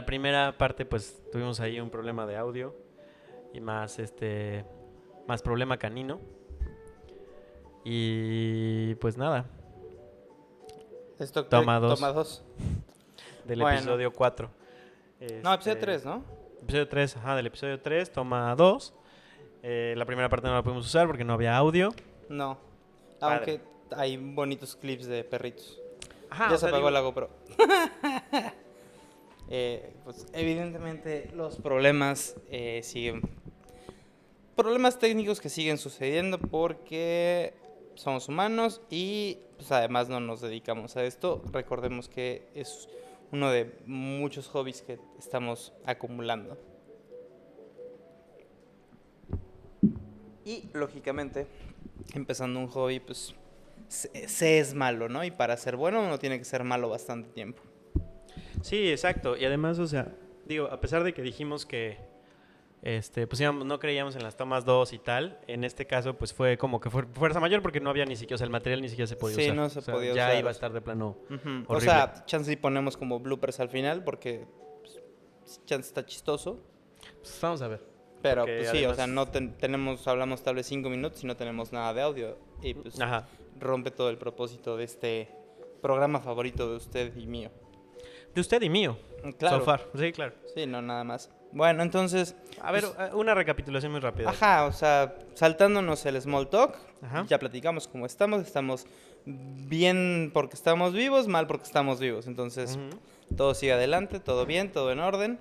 la primera parte pues tuvimos ahí un problema de audio y más problema canino. Y pues nada, Esto toma toma 2 2. del Bueno. episodio 4. No, episodio 3, ¿no? Episodio 3, ajá, del episodio 3, toma 2. La primera parte no la pudimos usar porque no había audio. No. Padre. Aunque hay bonitos clips de perritos. Ajá, Ya o se sea, apagó digo, la GoPro. Pues evidentemente los problemas siguen. Problemas técnicos que siguen sucediendo porque somos humanos y pues además no nos dedicamos a esto. Recordemos que es uno de muchos hobbies que estamos acumulando. Y lógicamente, empezando un hobby, pues se es malo, ¿no? Y para ser bueno uno tiene que ser malo bastante tiempo. sí, exacto. Y además, o sea, digo, a pesar de que dijimos que pues no creíamos en las tomas 2 y tal, en este caso pues fue como que fue fuerza mayor porque no había ni siquiera, o sea, el material ni siquiera se podía Sí, usar. no se O sea, podía ya usar. iba a estar de plano Ujú. O horrible. sea, chance y ponemos como bloopers al final porque pues, chance está chistoso. Pues vamos a ver. Pero Porque pues sí, o sea, además- hablamos tal vez 5 minutos y no tenemos nada de audio. Y pues Ajá. rompe todo el propósito de este programa favorito de usted y mío. De usted y mío. Claro. So far. Sí, claro. Sí, no, nada más. Bueno, entonces, A ver, pues, una recapitulación muy rápida. ajá, o sea, saltándonos el small talk, Ajá. ya platicamos cómo estamos bien porque estamos vivos, mal porque estamos vivos, entonces Ujú. todo sigue adelante, todo bien, todo en orden.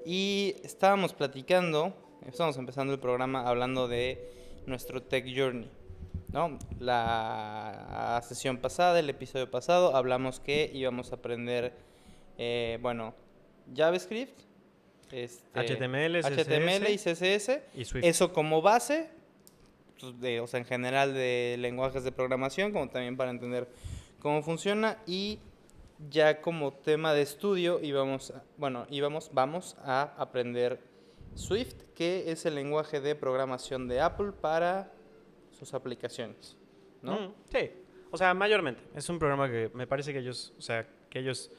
Y estábamos empezando el programa hablando de nuestro Tech Journey, ¿no? La sesión pasada, el episodio pasado, hablamos que íbamos a aprender, bueno, JavaScript, HTML, HTML y CSS, y Swift. eso como base, pues, o sea, en general de lenguajes de programación, como también para entender cómo funciona, y ya como tema de estudio vamos a aprender Swift, que es el lenguaje de programación de Apple para sus aplicaciones, ¿no? Sí. O sea, mayormente. Es un programa que me parece que ellos, o sea, que ellos...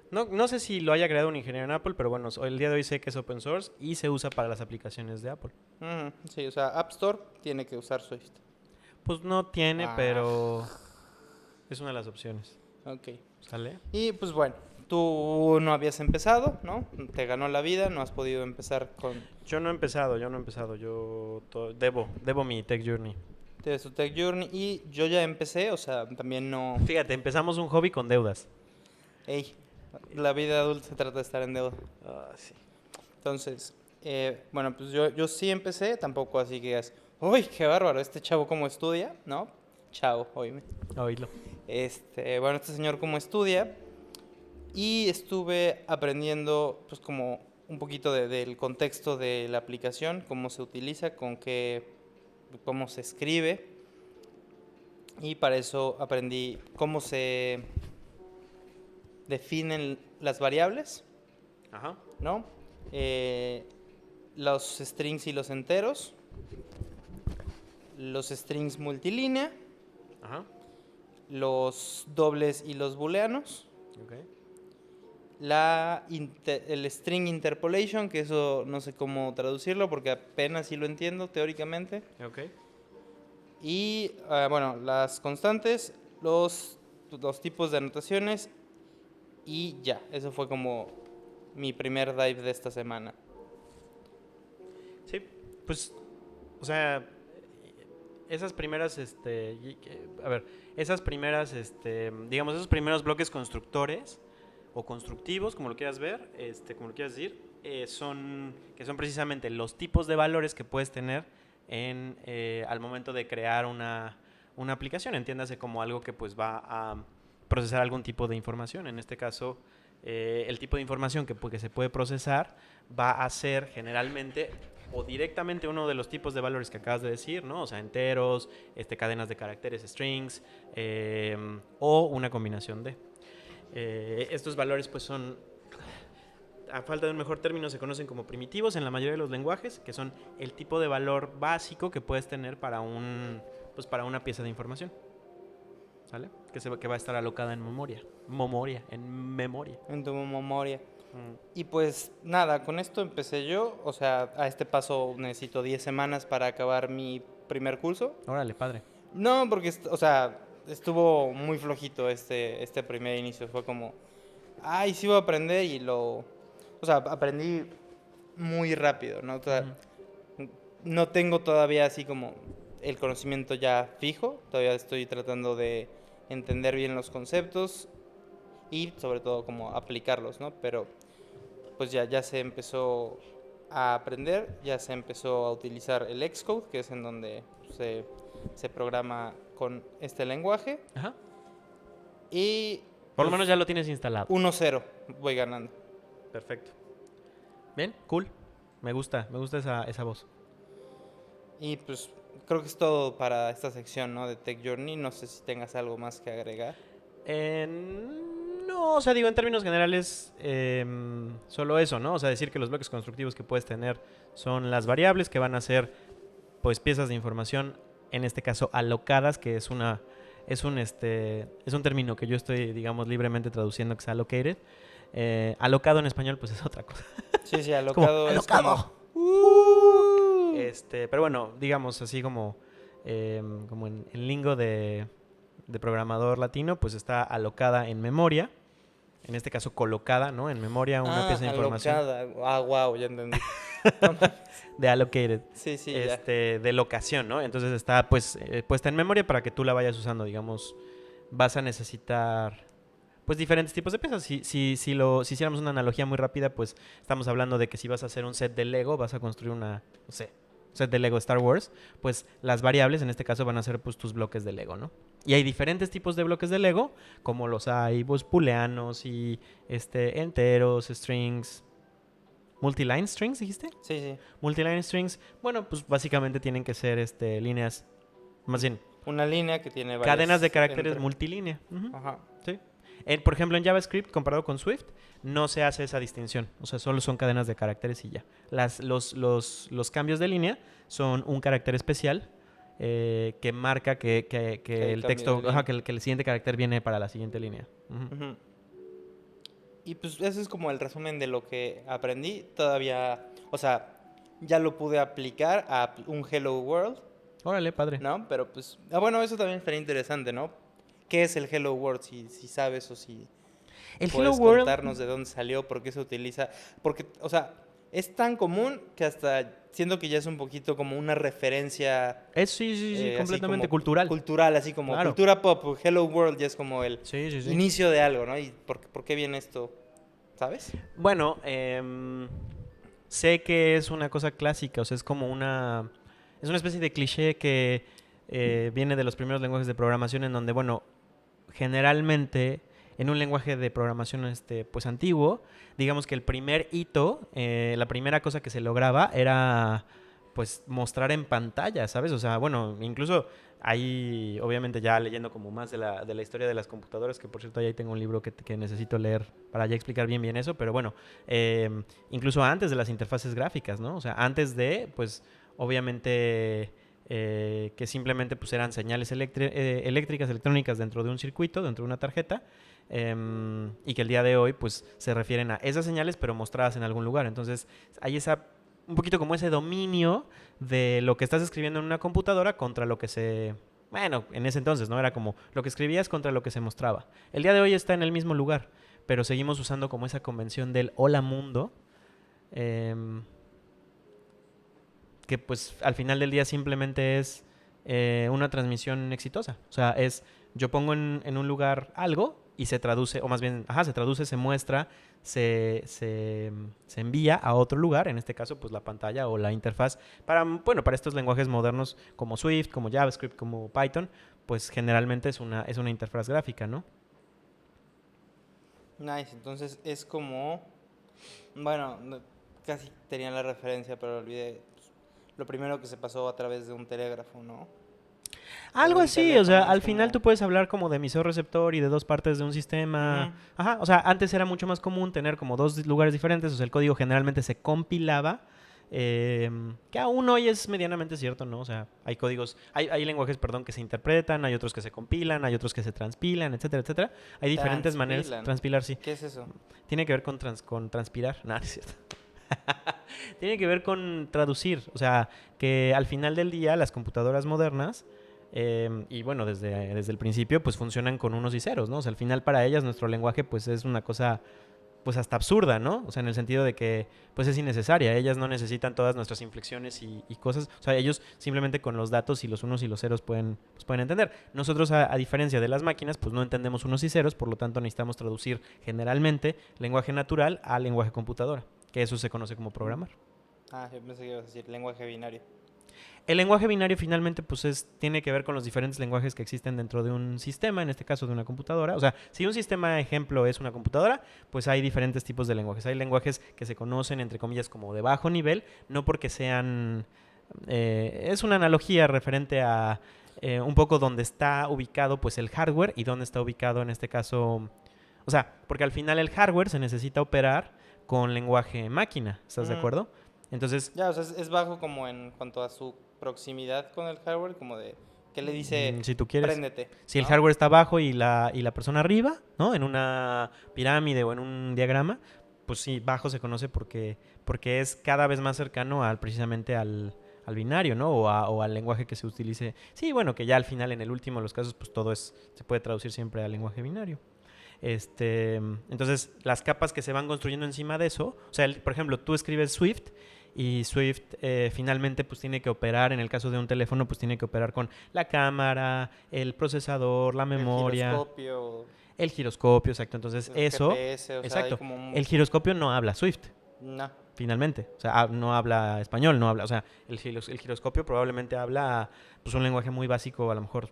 No sé si lo haya creado un ingeniero en Apple, pero bueno, el día de hoy sé que es open source y se usa para las aplicaciones de Apple. Ujú, sí, o sea, App Store tiene que usar Swift. Pues no tiene, Ah. pero es una de las opciones. Ok. ¿Sale? Y pues bueno, tú no habías empezado, ¿no? Te ganó la vida, no has podido empezar con Yo no he empezado. Debo mi Tech Journey. su Tech Journey y yo ya empecé, o sea, también no... Fíjate, empezamos un hobby con deudas. Ey, la vida adulta se trata de estar en deuda. Ah, sí. Entonces, bueno, pues yo sí empecé, tampoco así que digas, uy, qué bárbaro, este chavo cómo estudia, ¿no? Chavo, oíme. Oílo. Bueno, este señor cómo estudia y estuve aprendiendo pues como un poquito del contexto de la aplicación, cómo se utiliza, cómo se escribe y para eso aprendí cómo se definen las variables, Ajá. ¿no? Los strings y los enteros, los strings multilínea, Ajá. los dobles y los booleanos, Ok. el string interpolation, que eso no sé cómo traducirlo porque apenas sí lo entiendo teóricamente, Ok. y bueno, las constantes, los tipos de anotaciones y ya, eso fue como mi primer dive de esta semana. Sí, pues, o sea, esas primeras, digamos, esos primeros bloques constructores o constructivos, como lo quieras ver, como lo quieras decir, son precisamente los tipos de valores que puedes tener al momento de crear una aplicación. Entiéndase como algo que pues va a procesar algún tipo de información. En este caso, el tipo de información que se puede procesar va a ser generalmente o directamente uno de los tipos de valores que acabas de decir, ¿no? O sea, enteros, cadenas de caracteres, strings, o una combinación de. Estos valores pues son, a falta de un mejor término, se conocen como primitivos en la mayoría de los lenguajes, que son el tipo de valor básico que puedes tener para una pieza de información. ¿Sale? Que va a estar alocada en memoria. En tu memoria. Y pues nada, con esto empecé yo. O sea, a este paso necesito 10 semanas para acabar mi primer curso. Órale, padre. No, porque, o sea, estuvo muy flojito este primer inicio. Fue como, ay, sí voy a aprender y lo... O sea, aprendí muy rápido, ¿no? O sea, no tengo todavía así como el conocimiento ya fijo. Todavía estoy tratando de entender bien los conceptos y sobre todo como aplicarlos, ¿no? Pero pues ya se empezó a aprender, ya se empezó a utilizar el Xcode, que es en donde se programa con este lenguaje. Ajá. Y Por lo menos ya lo tienes instalado. 1-0 voy ganando. Perfecto. Bien, cool. Me gusta esa voz. Y pues creo que es todo para esta sección, ¿no? De Tech Journey. No sé si tengas algo más que agregar. No, o sea, digo, en términos generales, solo eso, ¿no? O sea, decir que los bloques constructivos que puedes tener son las variables que van a ser, pues, piezas de información, en este caso, alocadas, que es un término que yo estoy, digamos, libremente traduciendo, que es allocated. Alocado en español, pues, es otra cosa. Sí, alocado es como... ¡Alocado! Pero bueno, digamos, así como en lingo de programador latino, pues está alocada en memoria. En este caso, colocada, ¿no? En memoria una pieza de información. Alocada. Wow, ya entendí. De allocated. Sí, ya. De locación, ¿no? Entonces está, pues, puesta en memoria para que tú la vayas usando, digamos. Vas a necesitar, pues, diferentes tipos de piezas. Si hiciéramos una analogía muy rápida, pues, estamos hablando de que si vas a hacer un set de Lego, vas a construir un set de Lego Star Wars, pues las variables en este caso van a ser pues tus bloques de Lego, ¿no? Y hay diferentes tipos de bloques de Lego, como los hay pues booleanos y enteros, strings, multiline strings, ¿dijiste? Sí. Multiline strings, bueno, pues básicamente tienen que ser líneas, más bien Una línea que tiene varias... cadenas de caracteres multilínea. Ajá. Sí. Por ejemplo, en JavaScript, comparado con Swift, no se hace esa distinción. O sea, solo son cadenas de caracteres y ya. Los cambios de línea son un carácter especial que marca que el texto, que el siguiente carácter viene para la siguiente línea. Uh-huh. Y pues ese es como el resumen de lo que aprendí. Todavía, o sea, ya lo pude aplicar a un Hello World. Órale, padre. ¿No? Pero pues, bueno, eso también sería interesante, ¿no? ¿Qué es el Hello World? Si sabes o si el puedes Hello World... contarnos de dónde salió, por qué se utiliza. Porque, o sea, es tan común que hasta siento que ya es un poquito como una referencia... sí, completamente cultural. Cultural, así como claro. Cultura pop. Hello World ya es como el sí. inicio de algo, ¿no? ¿Y por qué viene esto? ¿Sabes? Bueno, sé que es una cosa clásica, o sea, es como es una especie de cliché que viene de los primeros lenguajes de programación en donde, bueno, generalmente en un lenguaje de programación pues antiguo, digamos que el primer hito, la primera cosa que se lograba era pues mostrar en pantalla, ¿sabes? O sea, bueno, incluso ahí, obviamente ya leyendo como más de la historia de las computadoras, que por cierto ahí tengo un libro que necesito leer para ya explicar bien eso, pero bueno, incluso antes de las interfaces gráficas, ¿no? O sea, antes de, pues, obviamente... que simplemente pues eran señales eléctricas, electrónicas dentro de un circuito, dentro de una tarjeta, y que el día de hoy pues se refieren a esas señales pero mostradas en algún lugar. Entonces hay un poquito como ese dominio de lo que estás escribiendo en una computadora contra lo que bueno, en ese entonces, ¿no? Era como lo que escribías contra lo que se mostraba. El día de hoy está en el mismo lugar, pero seguimos usando como esa convención del hola mundo, que pues al final del día simplemente es una transmisión exitosa. O sea, yo pongo en un lugar algo y se traduce, o más bien, se traduce, se muestra, se envía a otro lugar, en este caso pues la pantalla o la interfaz. Para estos lenguajes modernos como Swift, como JavaScript, como Python, pues generalmente es una interfaz gráfica, ¿no? Nice, entonces es como, bueno, casi tenía la referencia pero olvidé. Lo primero que se pasó a través de un telégrafo, ¿no? Algo así, o sea, al final tú puedes hablar como de emisor receptor y de dos partes de un sistema. O sea, antes era mucho más común tener como dos lugares diferentes, o sea, el código generalmente se compilaba que aún hoy es medianamente cierto, ¿no? O sea, hay códigos, hay lenguajes, perdón, que se interpretan, hay otros que se compilan, hay otros que se transpilan, etcétera, etcétera. Hay diferentes maneras. Transpilan. Transpilar, sí. ¿Qué es eso? Tiene que ver con transpirar. No, no es cierto. Tiene que ver con traducir. O sea, que al final del día las computadoras modernas, y bueno, desde el principio, pues funcionan con unos y ceros, ¿no? O sea, al final para ellas nuestro lenguaje pues es una cosa pues hasta absurda, ¿no? O sea, en el sentido de que pues es innecesaria. Ellas no necesitan todas nuestras inflexiones y cosas. O sea, ellos simplemente con los datos y los unos y los ceros pueden entender. Nosotros, a diferencia de las máquinas, pues no entendemos unos y ceros, por lo tanto necesitamos traducir generalmente lenguaje natural a lenguaje computadora, que eso se conoce como programar. Ah, yo pensé que ibas a decir lenguaje binario. El lenguaje binario finalmente pues tiene que ver con los diferentes lenguajes que existen dentro de un sistema, en este caso de una computadora. O sea, si un sistema ejemplo es una computadora, pues hay diferentes tipos de lenguajes. Hay lenguajes que se conocen, entre comillas, como de bajo nivel, no porque sean... es una analogía referente a un poco dónde está ubicado pues el hardware y dónde está ubicado en este caso... O sea, porque al final el hardware se necesita operar con lenguaje máquina, ¿estás de acuerdo? Entonces, Ya, o sea, es bajo como en cuanto a su proximidad con el hardware, como de que le dice, si tú quieres, préndete, si el ¿no? hardware está abajo y la persona arriba, ¿no? En una pirámide o en un diagrama, pues sí, bajo se conoce porque es cada vez más cercano precisamente al binario, ¿no? O al lenguaje que se utilice. Sí, bueno, que ya al final, en el último de los casos, pues todo se puede traducir siempre al lenguaje binario. Entonces, las capas que se van construyendo encima de eso, o sea, por ejemplo, tú escribes Swift y Swift finalmente pues tiene que operar, en el caso de un teléfono, pues tiene que operar con la cámara, el procesador, la memoria, el giroscopio, exacto. Entonces, el eso, GPS, o sea, hay exacto. como El giroscopio no habla Swift. No. Finalmente, o sea, no habla español, no habla, o sea, el giroscopio probablemente habla pues un lenguaje muy básico, a lo mejor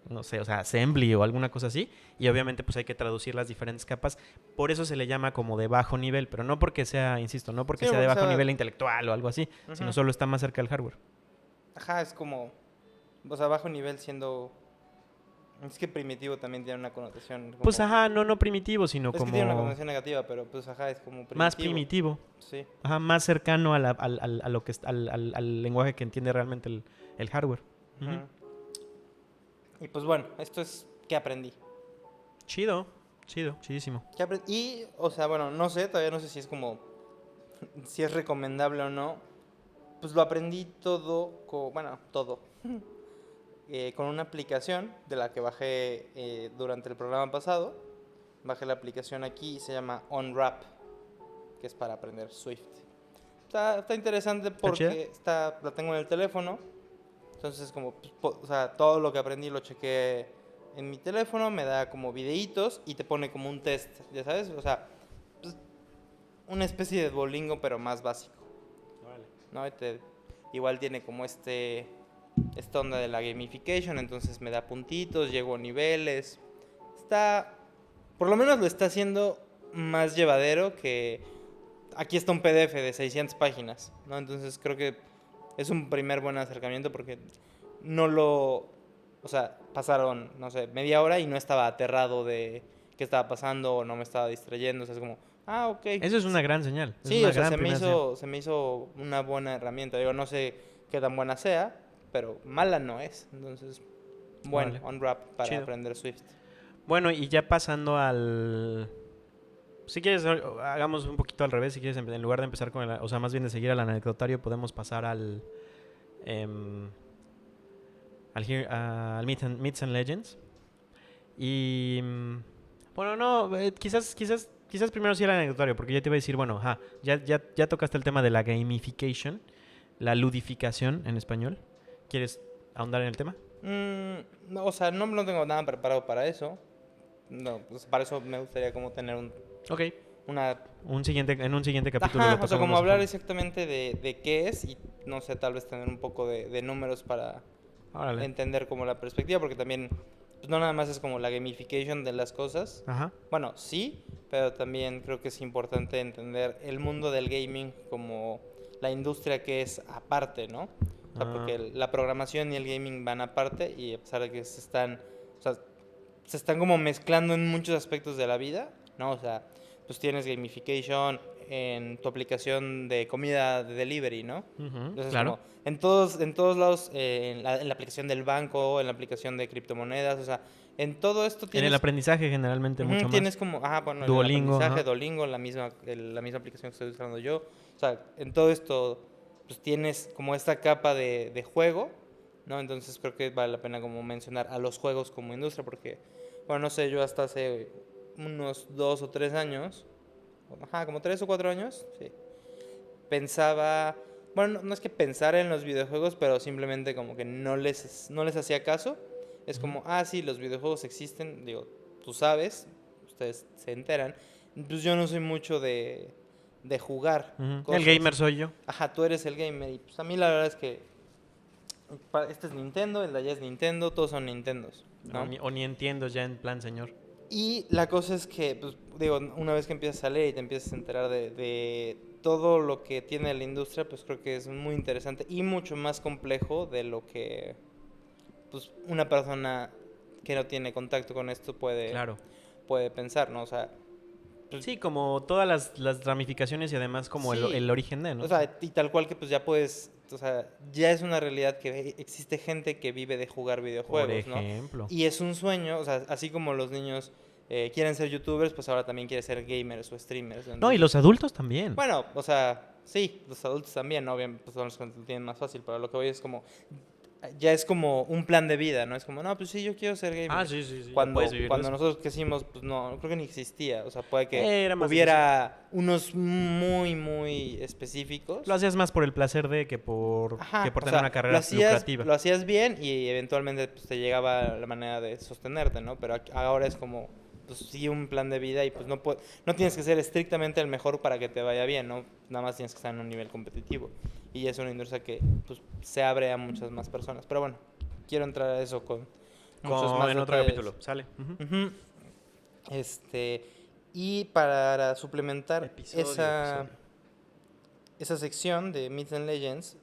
no sé, o sea, assembly o alguna cosa así, y obviamente pues hay que traducir las diferentes capas, por eso se le llama como de bajo nivel, pero no porque sea, insisto, no porque Sí, sea de bajo sea, nivel intelectual o algo así, sino solo está más cerca del hardware. Ajá, es como, o sea, bajo nivel siendo, es que primitivo también tiene una connotación como, Pues ajá, no primitivo, sino es como... que tiene una connotación negativa, pero pues ajá, es como primitivo. Más primitivo. Sí. Ajá, más cercano a lo que al lenguaje que entiende realmente el hardware. Uh-huh. Y pues bueno, esto es que aprendí. Chidísimo. Y, o sea, bueno, no sé, todavía no sé si es como, si es recomendable o no. Pues lo aprendí todo, todo, con una aplicación de la que bajé durante el programa pasado. Bajé la aplicación aquí y se llama Unwrap, que es para aprender Swift. Está interesante porque la tengo en el teléfono. Entonces, como, o sea, todo lo que aprendí lo chequé en mi teléfono, me da como videitos y te pone como un test, ya sabes, o sea, pues, una especie de Duolingo, pero más básico. Vale. ¿No? Igual tiene como esta onda de la gamification, entonces me da puntitos, llego a niveles. Por lo menos lo está haciendo más llevadero que... Aquí está un PDF de 600 páginas, ¿no? Entonces creo que es un primer buen acercamiento porque o sea, pasaron, no sé, media hora y no estaba aterrado de qué estaba pasando o no me estaba distrayendo. O sea, es como, ok. Eso es una gran señal. Sí, o sea, se me hizo una buena herramienta. Digo, no sé qué tan buena sea, pero mala no es. Entonces, bueno, Unwrap para aprender Swift. Bueno, y ya pasando al... Si quieres, hagamos un poquito al revés. Si quieres, en lugar de empezar con o sea, más bien de seguir al anecdotario, podemos pasar al Myths and Legends. Y bueno, no, quizás primero sí el anecdotario, porque ya te iba a decir, bueno, ya tocaste el tema de la gamification, la ludificación en español. ¿Quieres ahondar en el tema? No, o sea, no tengo nada preparado para eso. No, pues para eso me gustaría como tener en un siguiente capítulo. Ajá, o sea, como hablar exactamente de qué es y no sé, tal vez tener un poco de números para entender como la perspectiva, porque también pues no nada más es como la gamification de las cosas. Ajá. Bueno, sí, pero también creo que es importante entender el mundo del gaming como la industria que es aparte, ¿no? O sea, porque la programación y el gaming van aparte y a pesar de que se están como mezclando en muchos aspectos de la vida, ¿no? O sea, pues tienes gamification en tu aplicación de comida de delivery, ¿no? Entonces, claro. como en todos lados, en la aplicación del banco, en la aplicación de criptomonedas, o sea, en todo esto En el tienes... aprendizaje generalmente mucho más. Tienes como, bueno, en el Duolingo, aprendizaje, ajá. Duolingo, la misma aplicación que estoy usando yo. O sea, en todo esto, pues tienes como esta capa de juego, ¿no? Entonces creo que vale la pena como mencionar a los juegos como industria, porque, bueno, no sé, yo hasta hace unos 2 o 3 años, como 3 o 4 años, sí, pensaba, bueno, no es que pensara en los videojuegos, pero simplemente como que no les hacía caso. Es como, sí, los videojuegos existen, digo, tú sabes, ustedes se enteran. Pues yo no soy mucho de jugar El cosas. gamer soy yo. Tú eres el gamer. Y pues a mí la verdad es que este es Nintendo, el de allá es Nintendo, todos son Nintendos, ¿no? O ni entiendo ya en plan, señor. Y la cosa es que, pues, digo, una vez que empiezas a leer y te empiezas a enterar de todo lo que tiene la industria, pues creo que es muy interesante y mucho más complejo de lo que, pues, una persona que no tiene contacto con esto Claro. puede pensar, ¿no? O sea, pues, Sí, como todas las ramificaciones y además como sí, el origen de, ¿no? o sea, y tal cual que pues ya puedes, o sea, ya es una realidad que existe gente que vive de jugar Por videojuegos, ¿no? ejemplo. Y es un sueño, o sea, así como los niños quieren ser youtubers, pues ahora también quieren ser gamers o streamers. No, y Entonces, los adultos también. bueno, o sea, sí, los adultos también, ¿no? Obviamente, pues son los que lo tienen más fácil, pero lo que voy es como, ya es como un plan de vida, ¿no? Es como, no, pues sí, yo quiero ser gamer. Sí, sí, sí. Ya Cuando, puedes vivir de cuando eso. nosotros crecimos, pues no, creo que ni existía. O sea, puede que Era más hubiera unos muy, muy específicos. Lo hacías más por el placer de que Ajá, por o tener sea, una carrera lucrativa. lo hacías bien y eventualmente pues, te llegaba la manera de sostenerte, ¿no? Pero ahora es como, pues sí, un plan de vida y pues no tienes que ser estrictamente el mejor para que te vaya bien, ¿no? Nada más tienes que estar en un nivel competitivo. Y es una industria que pues, se abre a muchas más personas. Pero bueno, quiero entrar a eso con muchos más En otro detalles. capítulo, sale. Ujú. Y para suplementar Episodio. esa sección de Myths and Legends,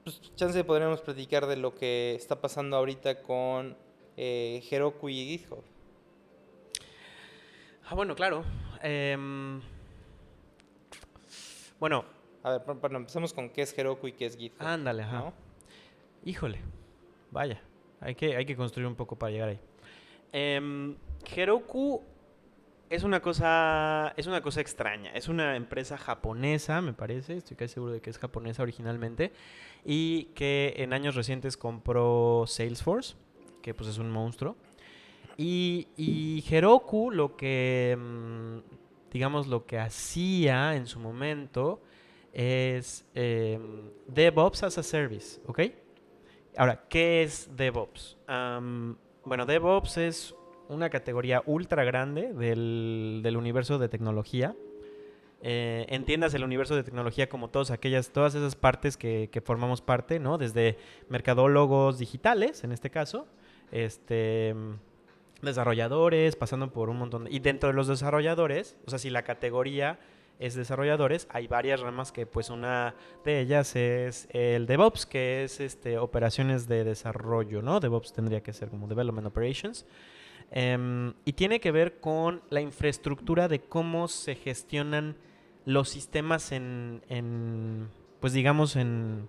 pues chance podríamos platicar de lo que está pasando ahorita con Heroku y GitHub. Bueno, claro. Bueno, A ver, bueno, empecemos con qué es Heroku y qué es GitHub. ándale, ajá. ¿No? Híjole, vaya. Hay que construir un poco para llegar ahí. Heroku es una cosa extraña. Es una empresa japonesa, me parece. Estoy casi seguro de que es japonesa originalmente. Y que en años recientes compró Salesforce, que pues es un monstruo. Y Heroku digamos, lo que hacía en su momento es DevOps as a Service, ¿ok? Ahora, ¿qué es DevOps? Bueno, DevOps es una categoría ultra grande del universo de tecnología. Entiendas el universo de tecnología como todas esas partes que formamos parte, ¿no? Desde mercadólogos digitales, en este caso, desarrolladores, pasando por un montón y dentro de los desarrolladores, o sea, si la categoría es desarrolladores, hay varias ramas que pues una de ellas es el DevOps, que es operaciones de desarrollo, ¿no? DevOps tendría que ser como Development Operations. Y tiene que ver con la infraestructura de cómo se gestionan los sistemas pues digamos, en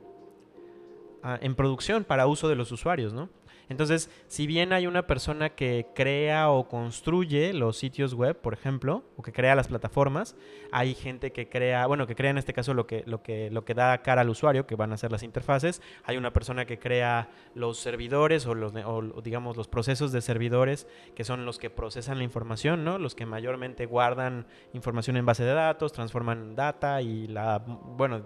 producción para uso de los usuarios, ¿no? Entonces, si bien hay una persona que crea o construye los sitios web, por ejemplo, o que crea las plataformas, hay gente que crea en este caso lo que da cara al usuario, que van a ser las interfaces. Hay una persona que crea los servidores o digamos los procesos de servidores, que son los que procesan la información, ¿no? Los que mayormente guardan información en base de datos, transforman data y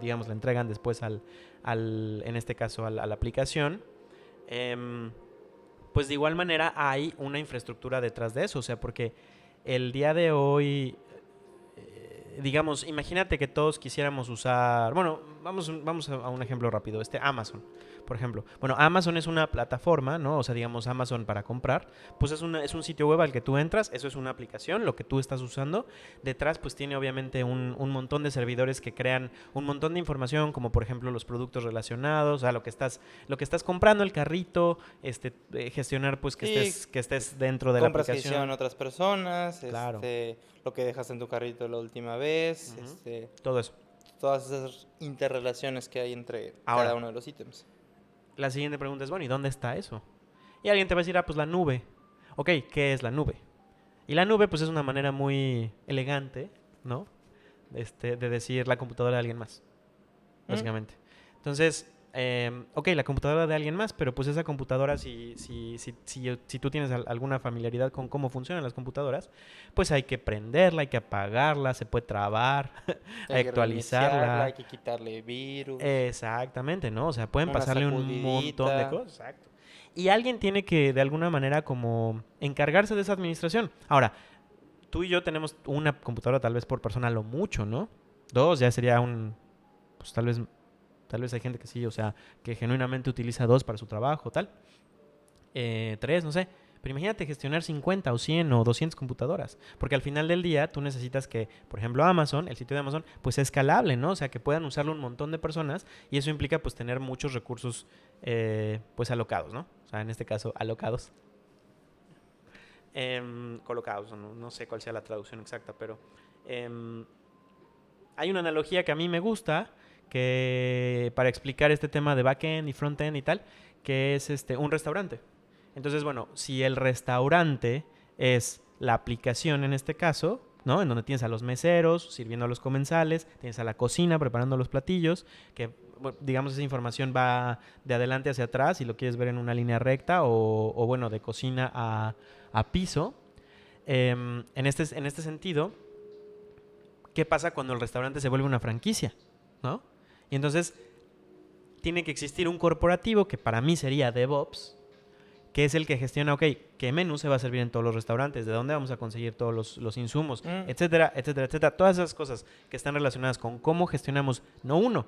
digamos, la entregan después en este caso a la aplicación. Pues de igual manera hay una infraestructura detrás de eso, o sea, porque el día de hoy, digamos, imagínate que todos quisiéramos usar, bueno, vamos a un ejemplo rápido, Amazon, por ejemplo. Bueno, Amazon es una plataforma, ¿no? O sea, digamos, Amazon para comprar, pues es un sitio web al que tú entras, eso es una aplicación, lo que tú estás usando. Detrás, pues tiene obviamente un montón de servidores que crean un montón de información, como por ejemplo los productos relacionados, a lo que estás comprando, el carrito, gestionar pues que estés dentro de la aplicación. Compras que hicieron otras personas, Claro. lo que dejaste en tu carrito la última vez, Todo eso. todas esas interrelaciones que hay entre Ahora, cada uno de los ítems. La siguiente pregunta es, bueno, ¿y dónde está eso? Y alguien te va a decir, pues la nube. Ok, ¿qué es la nube? Y la nube, pues es una manera muy elegante, ¿no? De decir la computadora de alguien más, básicamente. Entonces, ok, la computadora de alguien más, pero pues esa computadora, si tú tienes alguna familiaridad con cómo funcionan las computadoras, pues hay que prenderla, hay que apagarla, se puede trabar, hay que actualizarla. Hay que quitarle virus. Exactamente, ¿no? O sea, pueden Una pasarle un montón de sacudidita. cosas. Exacto. Y alguien tiene que, de alguna manera, como encargarse de esa administración. Ahora, tú y yo tenemos una computadora tal vez por persona a lo mucho, ¿no? Dos, ya sería pues tal vez hay gente que sí, o sea, que genuinamente utiliza dos para su trabajo, tal. Tres, no sé. Pero imagínate gestionar 50 o 100 o 200 computadoras. Porque al final del día tú necesitas que, por ejemplo, Amazon, el sitio de Amazon, pues sea escalable, ¿no? O sea, que puedan usarlo un montón de personas y eso implica pues tener muchos recursos pues alocados, ¿no? O sea, en este caso, alocados. Colocados, no sé cuál sea la traducción exacta, pero hay una analogía que a mí me gusta que para explicar este tema de backend y frontend y tal, que es un restaurante. Entonces, bueno, si el restaurante es la aplicación en este caso, ¿no? En donde tienes a los meseros sirviendo a los comensales, tienes a la cocina preparando los platillos, que digamos esa información va de adelante hacia atrás y lo quieres ver en una línea recta o bueno, de cocina a piso. En este sentido, ¿qué pasa cuando el restaurante se vuelve una franquicia? ¿No? Y entonces tiene que existir un corporativo que para mí sería DevOps, que es el que gestiona, ok, qué menú se va a servir en todos los restaurantes, de dónde vamos a conseguir todos los insumos, etcétera, etcétera, etcétera. Todas esas cosas que están relacionadas con cómo gestionamos, no uno,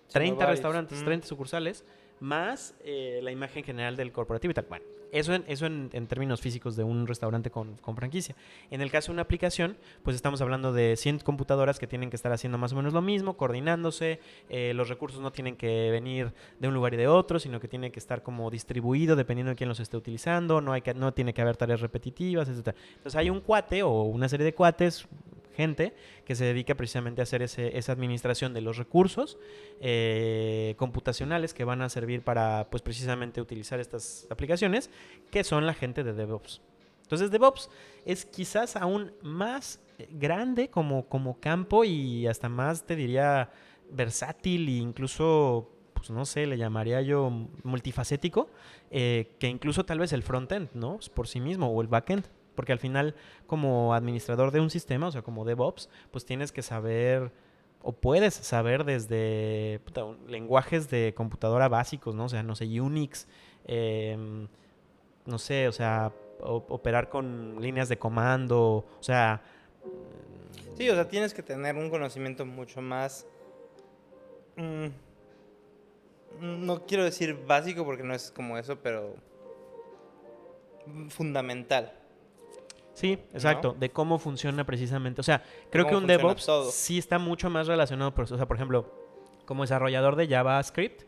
30 restaurantes, 30 sucursales, más la imagen general del corporativo y tal. Bueno, eso en términos físicos de un restaurante con franquicia. En el caso de una aplicación, pues estamos hablando de 100 computadoras que tienen que estar haciendo más o menos lo mismo, coordinándose. Los recursos no tienen que venir de un lugar y de otro, sino que tiene que estar como distribuido dependiendo de quién los esté utilizando. No tiene que haber tareas repetitivas, etc. Entonces hay un cuate o una serie de cuates, gente que se dedica precisamente a hacer esa administración de los recursos computacionales que van a servir para, pues, precisamente utilizar estas aplicaciones, que son la gente de DevOps. Entonces, DevOps es quizás aún más grande como campo y hasta más, te diría, versátil e incluso, pues, no sé, le llamaría yo multifacético, que incluso tal vez el frontend, ¿no? Por sí mismo, o el backend. Porque al final, como administrador de un sistema, o sea, como DevOps, pues tienes que saber o puedes saber desde lenguajes de computadora básicos, ¿no? O sea, no sé, Unix, no sé, o sea, operar con líneas de comando, o sea... Sí, o sea, tienes que tener un conocimiento mucho más... no quiero decir básico porque no es como eso, pero fundamental. Sí, exacto, ¿no? de cómo funciona precisamente. O sea, creo que Cómo un funciona DevOps todo. sí está mucho más relacionado, o sea, por ejemplo, como desarrollador de JavaScript,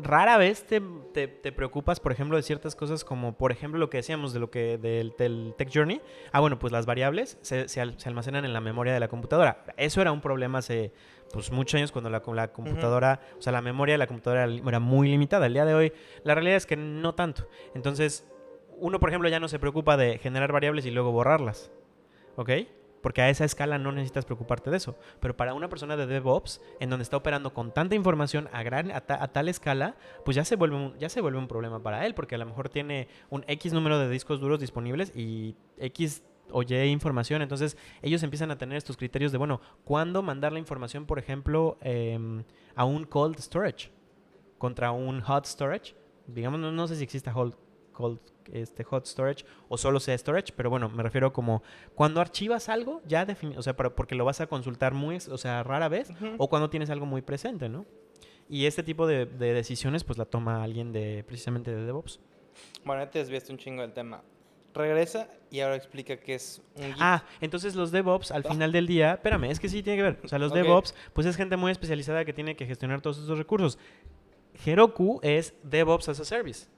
rara vez te preocupas, por ejemplo, de ciertas cosas como, por ejemplo, lo que decíamos del Tech Journey. Bueno, pues las variables se almacenan en la memoria de la computadora. Eso era un problema hace pues muchos años cuando la computadora, o sea, la memoria de la computadora era muy limitada. El día de hoy, la realidad es que no tanto. Entonces, uno, por ejemplo, ya no se preocupa de generar variables y luego borrarlas, ¿ok? Porque a esa escala no necesitas preocuparte de eso. Pero para una persona de DevOps, en donde está operando con tanta información a tal escala, pues ya se vuelve un problema para él, porque a lo mejor tiene un X número de discos duros disponibles y X o Y información. Entonces ellos empiezan a tener estos criterios de, bueno, ¿cuándo mandar la información, por ejemplo, a un cold storage contra un hot storage? Digamos, no sé si exista hot storage o solo sea storage, pero bueno, me refiero como cuando archivas algo ya o sea, porque lo vas a consultar o sea, rara vez, o cuando tienes algo muy presente, ¿no? Y este tipo de decisiones pues la toma alguien precisamente de DevOps. Bueno, ya te desviaste un chingo del tema. Regresa y ahora explica qué es un Git. Entonces los DevOps al final del día, espérame, es que sí tiene que ver, o sea, los DevOps pues es gente muy especializada que tiene que gestionar todos estos recursos. Heroku es DevOps as a Service.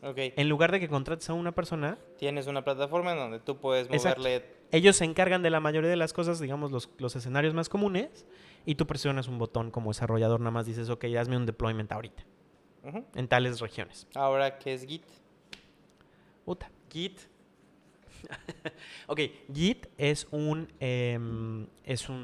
Okay. En lugar de que contrates a una persona, tienes una plataforma en donde tú puedes moverle Ellos se encargan de la mayoría de las cosas, digamos, los escenarios más comunes, y tú presionas un botón como desarrollador, nada más dices, ok, hazme un deployment ahorita, Ujú. en tales regiones. Ahora, ¿qué es Git? Puta, Git. Ok, Git es un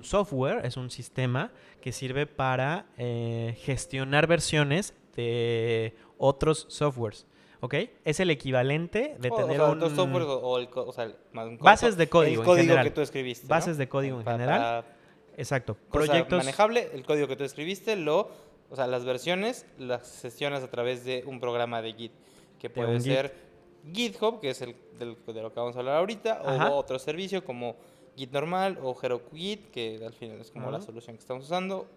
software, es un sistema que sirve para gestionar versiones de otros softwares. ¿Ok? Es el equivalente de O tener sea, otros softwares un... o sea, más un Bases correcto, de el código en código que general. tú escribiste, ¿no? Bases de código en general. Para Exacto. cosa Proyectos... manejable, el código que tú escribiste, o sea, las versiones las gestionas a través de un programa de Git, que de puede un Git. ser GitHub, que es de lo que vamos a hablar ahorita, o Ajá. otro servicio como Git normal o Heroku Git, que al final es como la Ajá. solución que estamos usando,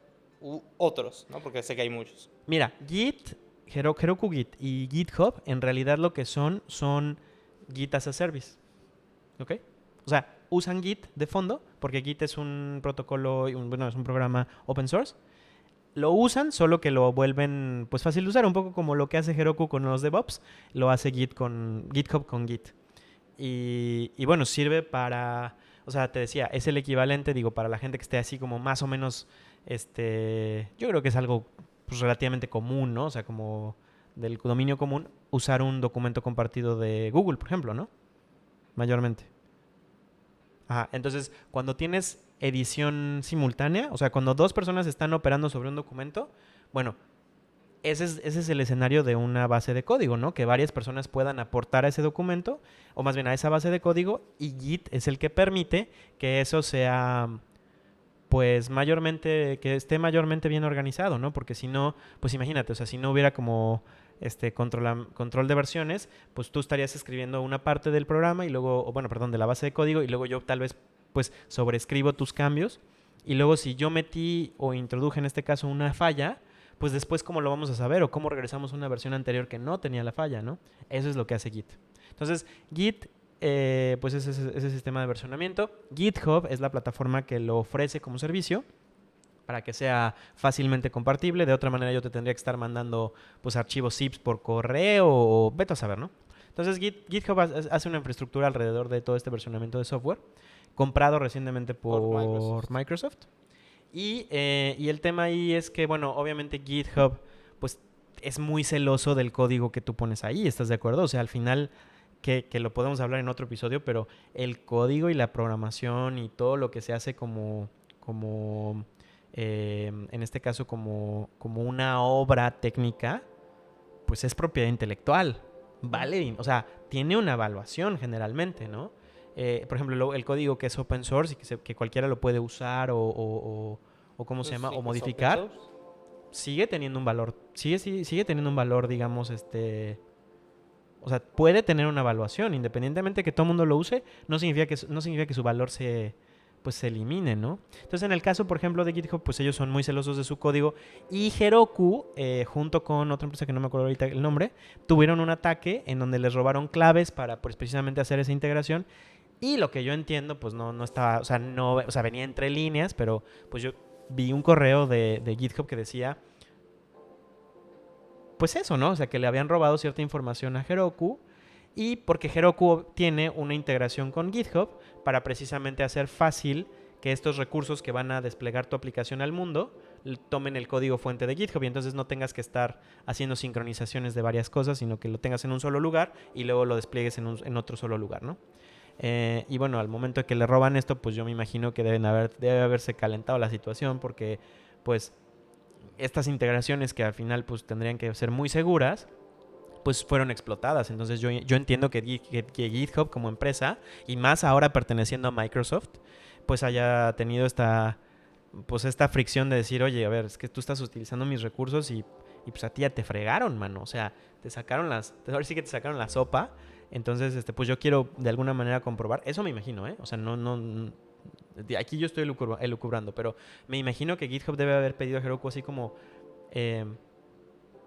u otros, ¿no? Porque sé que hay muchos. Mira, Git, Heroku Git y GitHub en realidad lo que son Git as a Service. ¿Ok? O sea, usan Git de fondo porque Git es un protocolo, bueno, es un programa open source. Lo usan, solo que lo vuelven pues fácil de usar, un poco como lo que hace Heroku con los DevOps, lo hace GitHub con Git. Y bueno, sirve para, o sea, te decía, es el equivalente, digo, para la gente que esté así como más o menos, yo creo que es algo pues, relativamente común, ¿no? O sea, como del dominio común, usar un documento compartido de Google, por ejemplo, ¿no? Mayormente. Ajá, entonces, cuando tienes edición simultánea, o sea, cuando dos personas están operando sobre un documento, bueno, ese es el escenario de una base de código, ¿no? Que varias personas puedan aportar a ese documento, o más bien a esa base de código, y Git es el que permite que eso sea, pues, mayormente, que esté mayormente bien organizado, ¿no? Porque si no, pues imagínate, o sea, si no hubiera como control de versiones, pues tú estarías escribiendo una parte del programa y luego, o bueno, perdón, de la base de código, y luego yo tal vez, pues, sobreescribo tus cambios, y luego si yo metí o introduje en este caso una falla, pues después cómo lo vamos a saber o cómo regresamos a una versión anterior que no tenía la falla, ¿no? Eso es lo que hace Git. Entonces, Git, pues es ese sistema de versionamiento. GitHub es la plataforma que lo ofrece como servicio para que sea fácilmente compartible. De otra manera yo te tendría que estar mandando pues archivos zips por correo o vete a saber, ¿no? Entonces GitHub hace una infraestructura alrededor de todo este versionamiento de software, comprado recientemente por Microsoft. Y el tema ahí es que, bueno, obviamente GitHub, pues es muy celoso del código que tú pones ahí, ¿estás de acuerdo? O sea, al final, que lo podemos hablar en otro episodio, pero el código y la programación y todo lo que se hace en este caso, como una obra técnica, pues es propiedad intelectual, ¿vale? O sea, tiene una evaluación generalmente, ¿no? Por ejemplo, el código que es open source y que cualquiera lo puede usar o ¿cómo se Pues llama? sí, O que es open modificar, source. sigue teniendo un valor. Sigue teniendo un valor, digamos, o sea, puede tener una evaluación. Independientemente de que todo el mundo lo use, no significa que su valor pues se elimine, ¿no? Entonces, en el caso, por ejemplo, de GitHub, pues ellos son muy celosos de su código. Y Heroku, junto con otra empresa que no me acuerdo ahorita el nombre, tuvieron un ataque en donde les robaron claves para, pues, precisamente hacer esa integración. Y lo que yo entiendo, pues no estaba, o sea, venía entre líneas, pero pues yo vi un correo de GitHub que decía, pues eso, ¿no? O sea, que le habían robado cierta información a Heroku y porque Heroku tiene una integración con GitHub para precisamente hacer fácil que estos recursos que van a desplegar tu aplicación al mundo tomen el código fuente de GitHub y entonces no tengas que estar haciendo sincronizaciones de varias cosas, sino que lo tengas en un solo lugar y luego lo despliegues en otro solo lugar, ¿no? Y bueno, al momento de que le roban esto, pues yo me imagino que debe haberse calentado la situación porque pues estas integraciones que al final pues tendrían que ser muy seguras, pues fueron explotadas. Entonces yo entiendo que GitHub como empresa, y más ahora perteneciendo a Microsoft, pues haya tenido esta fricción de decir, oye, a ver, es que tú estás utilizando mis recursos y pues a ti ya te fregaron, mano. O sea, ahora sí que te sacaron la sopa. Entonces, pues yo quiero de alguna manera comprobar. Eso me imagino, ¿eh? O sea, aquí yo estoy elucubrando, pero me imagino que GitHub debe haber pedido a Heroku así como, eh,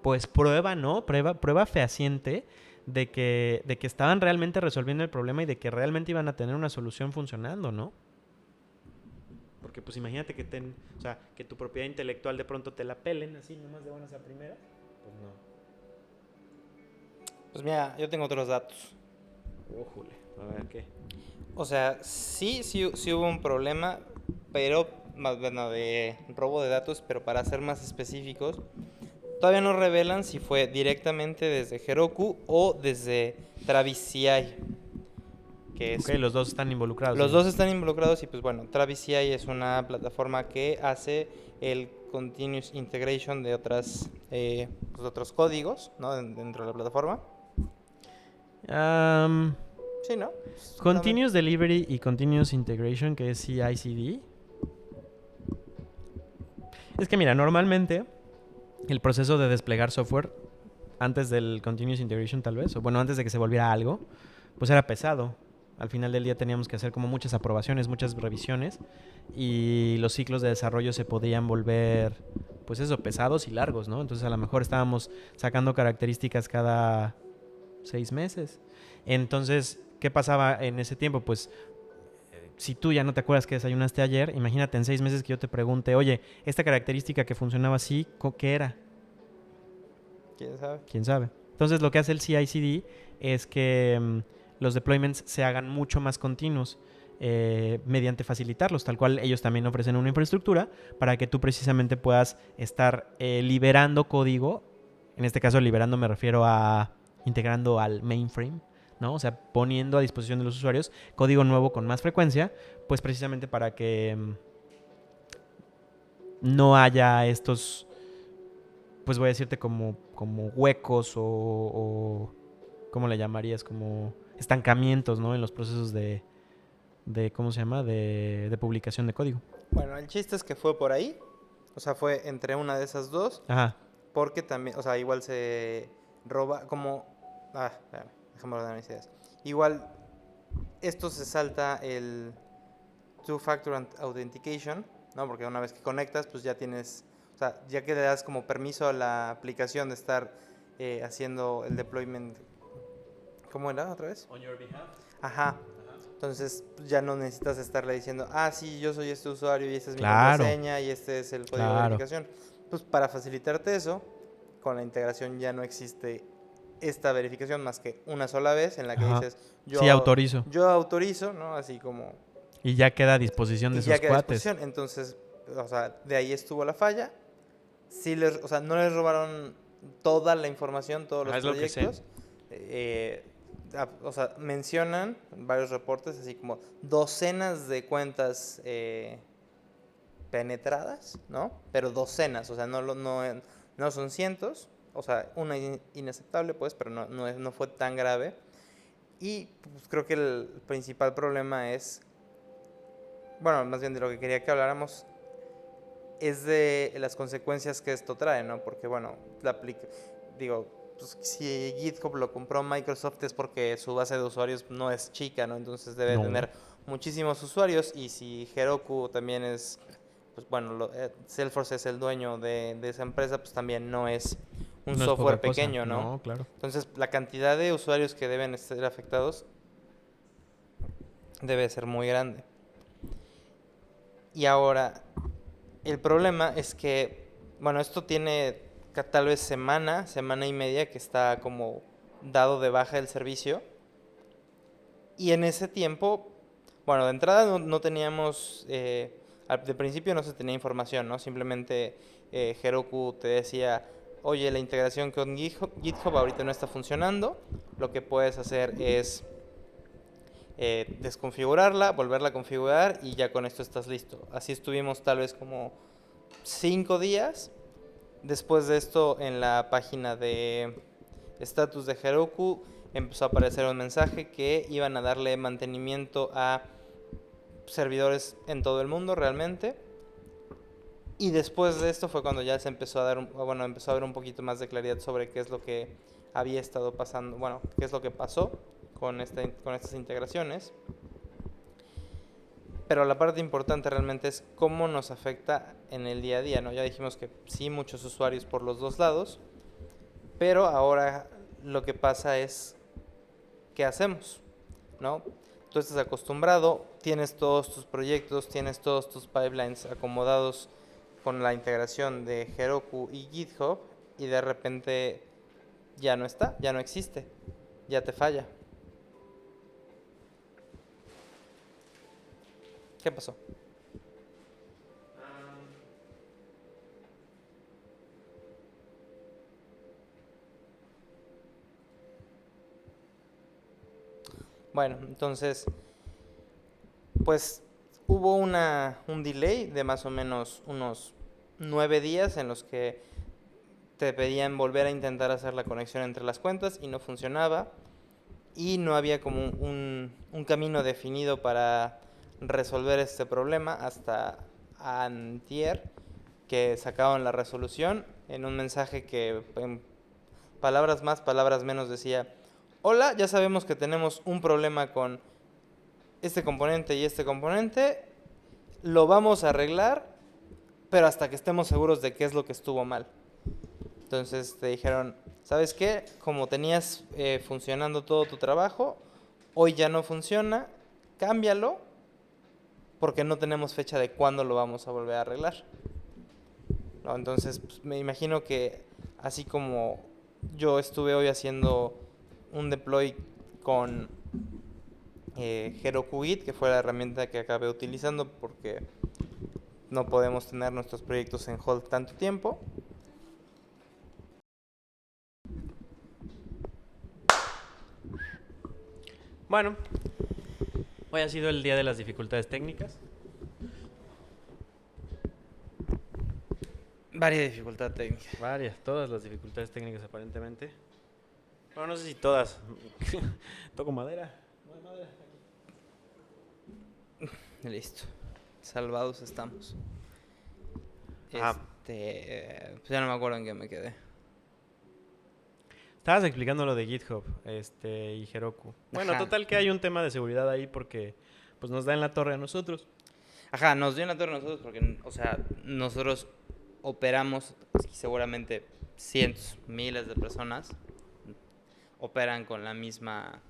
pues prueba, ¿no? Prueba fehaciente de que estaban realmente resolviendo el problema y de que realmente iban a tener una solución funcionando, ¿no? Porque pues imagínate o sea, que tu propiedad intelectual de pronto te la pelen así nomás de buenas a primeras. Pues no. Pues mira, yo tengo otros datos. Ójule, a ver qué. O sea, sí hubo un problema, pero más bueno, de robo de datos, pero para ser más específicos, todavía no revelan si fue directamente desde Heroku o desde Travis CI, que Ok, es los dos están involucrados, los dos digamos. están involucrados y pues bueno, Travis CI es una plataforma que hace el continuous integration de pues, de otros códigos, ¿no? Dentro de la plataforma. Am, Sí, ¿no? Continuous Delivery y Continuous Integration, que es CI/CD. Es que mira, normalmente el proceso de desplegar software antes del Continuous Integration tal vez, o bueno, antes de que se volviera algo, pues era pesado. Al final del día teníamos que hacer como muchas aprobaciones, muchas revisiones y los ciclos de desarrollo se podían volver, pues eso, pesados y largos, ¿no? Entonces a lo mejor estábamos sacando características cada 6 meses. Entonces, ¿qué pasaba en ese tiempo? Pues si tú ya no te acuerdas que desayunaste ayer, imagínate en 6 meses que yo te pregunte, oye, esta característica que funcionaba así, ¿qué era? ¿Quién sabe? ¿Quién sabe? Entonces lo que hace el CI/CD es que los deployments se hagan mucho más continuos mediante facilitarlos, tal cual ellos también ofrecen una infraestructura para que tú precisamente puedas estar liberando código. En este caso liberando me refiero a integrando al mainframe, ¿no? O sea, poniendo a disposición de los usuarios código nuevo con más frecuencia, pues precisamente para que no haya estos, pues voy a decirte como huecos o ¿cómo le llamarías? Como estancamientos, ¿no? En los procesos de ¿cómo se llama? De publicación de código. Bueno, el chiste es que fue por ahí, o sea, fue entre una de esas dos, Ajá. porque también, o sea, igual se roba como... espérame, déjame ordenar mis ideas. Igual, esto se salta el Two-Factor Authentication, ¿no? Porque una vez que conectas, pues ya tienes, o sea, ya que le das como permiso a la aplicación de estar haciendo el deployment. ¿Cómo era otra vez? On your behalf. Ajá. Entonces pues, ya no necesitas estarle diciendo, sí, yo soy este usuario y esta es mi Claro, contraseña y este es el código de claro. verificación. Pues para facilitarte eso, con la integración ya no existe esta verificación más que una sola vez en la que Ajá. dices, Sí, autorizo. yo autorizo, ¿no? Así como... Y ya queda a disposición de Y ya esos queda a cuates. disposición. Entonces, o sea, de ahí estuvo la falla. Sí o sea, no les robaron toda la información, todos los Es lo que sé. proyectos. O sea, mencionan varios reportes, así como docenas de cuentas penetradas, ¿no? Pero docenas, o sea, no son cientos. O sea, una inaceptable, pues, pero no fue tan grave. Y pues, creo que el principal problema es, bueno, más bien de lo que quería que habláramos, es de las consecuencias que esto trae, ¿no? Porque, bueno, digo, pues, si GitHub lo compró Microsoft es porque su base de usuarios no es chica, ¿no? Entonces debe No. tener muchísimos usuarios y si Heroku también es, pues bueno, Salesforce es el dueño de esa empresa, pues también no es un No es software poca cosa. pequeño, ¿no? No, claro. Entonces la cantidad de usuarios que deben ser afectados debe ser muy grande. Y ahora, el problema es que, bueno, esto tiene tal vez semana y media que está como dado de baja el servicio. Y en ese tiempo, bueno, de entrada no teníamos, de principio no se tenía información, ¿no? Simplemente Heroku te decía, oye, la integración con GitHub ahorita no está funcionando. Lo que puedes hacer es desconfigurarla, volverla a configurar y ya con esto estás listo. Así estuvimos tal vez como 5 días. Después de esto, en la página de status de Heroku empezó a aparecer un mensaje que iban a darle mantenimiento a servidores en todo el mundo realmente. Y después de esto fue cuando ya se empezó a dar, empezó a haber un poquito más de claridad sobre qué es lo que había estado pasando, bueno, qué es lo que pasó con estas integraciones. Pero la parte importante realmente es cómo nos afecta en el día a día, ¿no? Ya dijimos que sí, muchos usuarios por los dos lados, pero ahora lo que pasa es, ¿qué hacemos? ¿No? Tú estás acostumbrado, tienes todos tus proyectos, tienes todos tus pipelines acomodados con la integración de Heroku y GitHub y de repente ya no está, ya no existe, ya te falla. ¿Qué pasó? Bueno, entonces, pues hubo un delay de más o menos unos 9 días en los que te pedían volver a intentar hacer la conexión entre las cuentas y no funcionaba. Y no había como un camino definido para resolver este problema hasta antier, que sacaban la resolución en un mensaje que en palabras más, palabras menos decía: hola, ya sabemos que tenemos un problema con este componente y este componente, lo vamos a arreglar, pero hasta que estemos seguros de qué es lo que estuvo mal. Entonces te dijeron: ¿sabes qué? Como tenías funcionando todo tu trabajo, hoy ya no funciona, cámbialo, porque no tenemos fecha de cuándo lo vamos a volver a arreglar. ¿No? Entonces, pues, me imagino que así como yo estuve hoy haciendo un deploy con Heroku Git, que fue la herramienta que acabé utilizando porque no podemos tener nuestros proyectos en hold tanto tiempo. Bueno, hoy ha sido el día de las dificultades técnicas. Varias dificultades técnicas. Varias, todas las dificultades técnicas aparentemente. Bueno, no sé si todas. Toco madera. No hay madera. Listo. Salvados estamos. Ajá. Pues ya no me acuerdo en qué me quedé. Estabas explicando lo de GitHub y Heroku. Bueno, Ajá. total que hay un tema de seguridad ahí porque pues nos da en la torre a nosotros. Ajá, nos dio en la torre a nosotros porque, o sea, nosotros operamos, y seguramente cientos, miles de personas operan con la misma...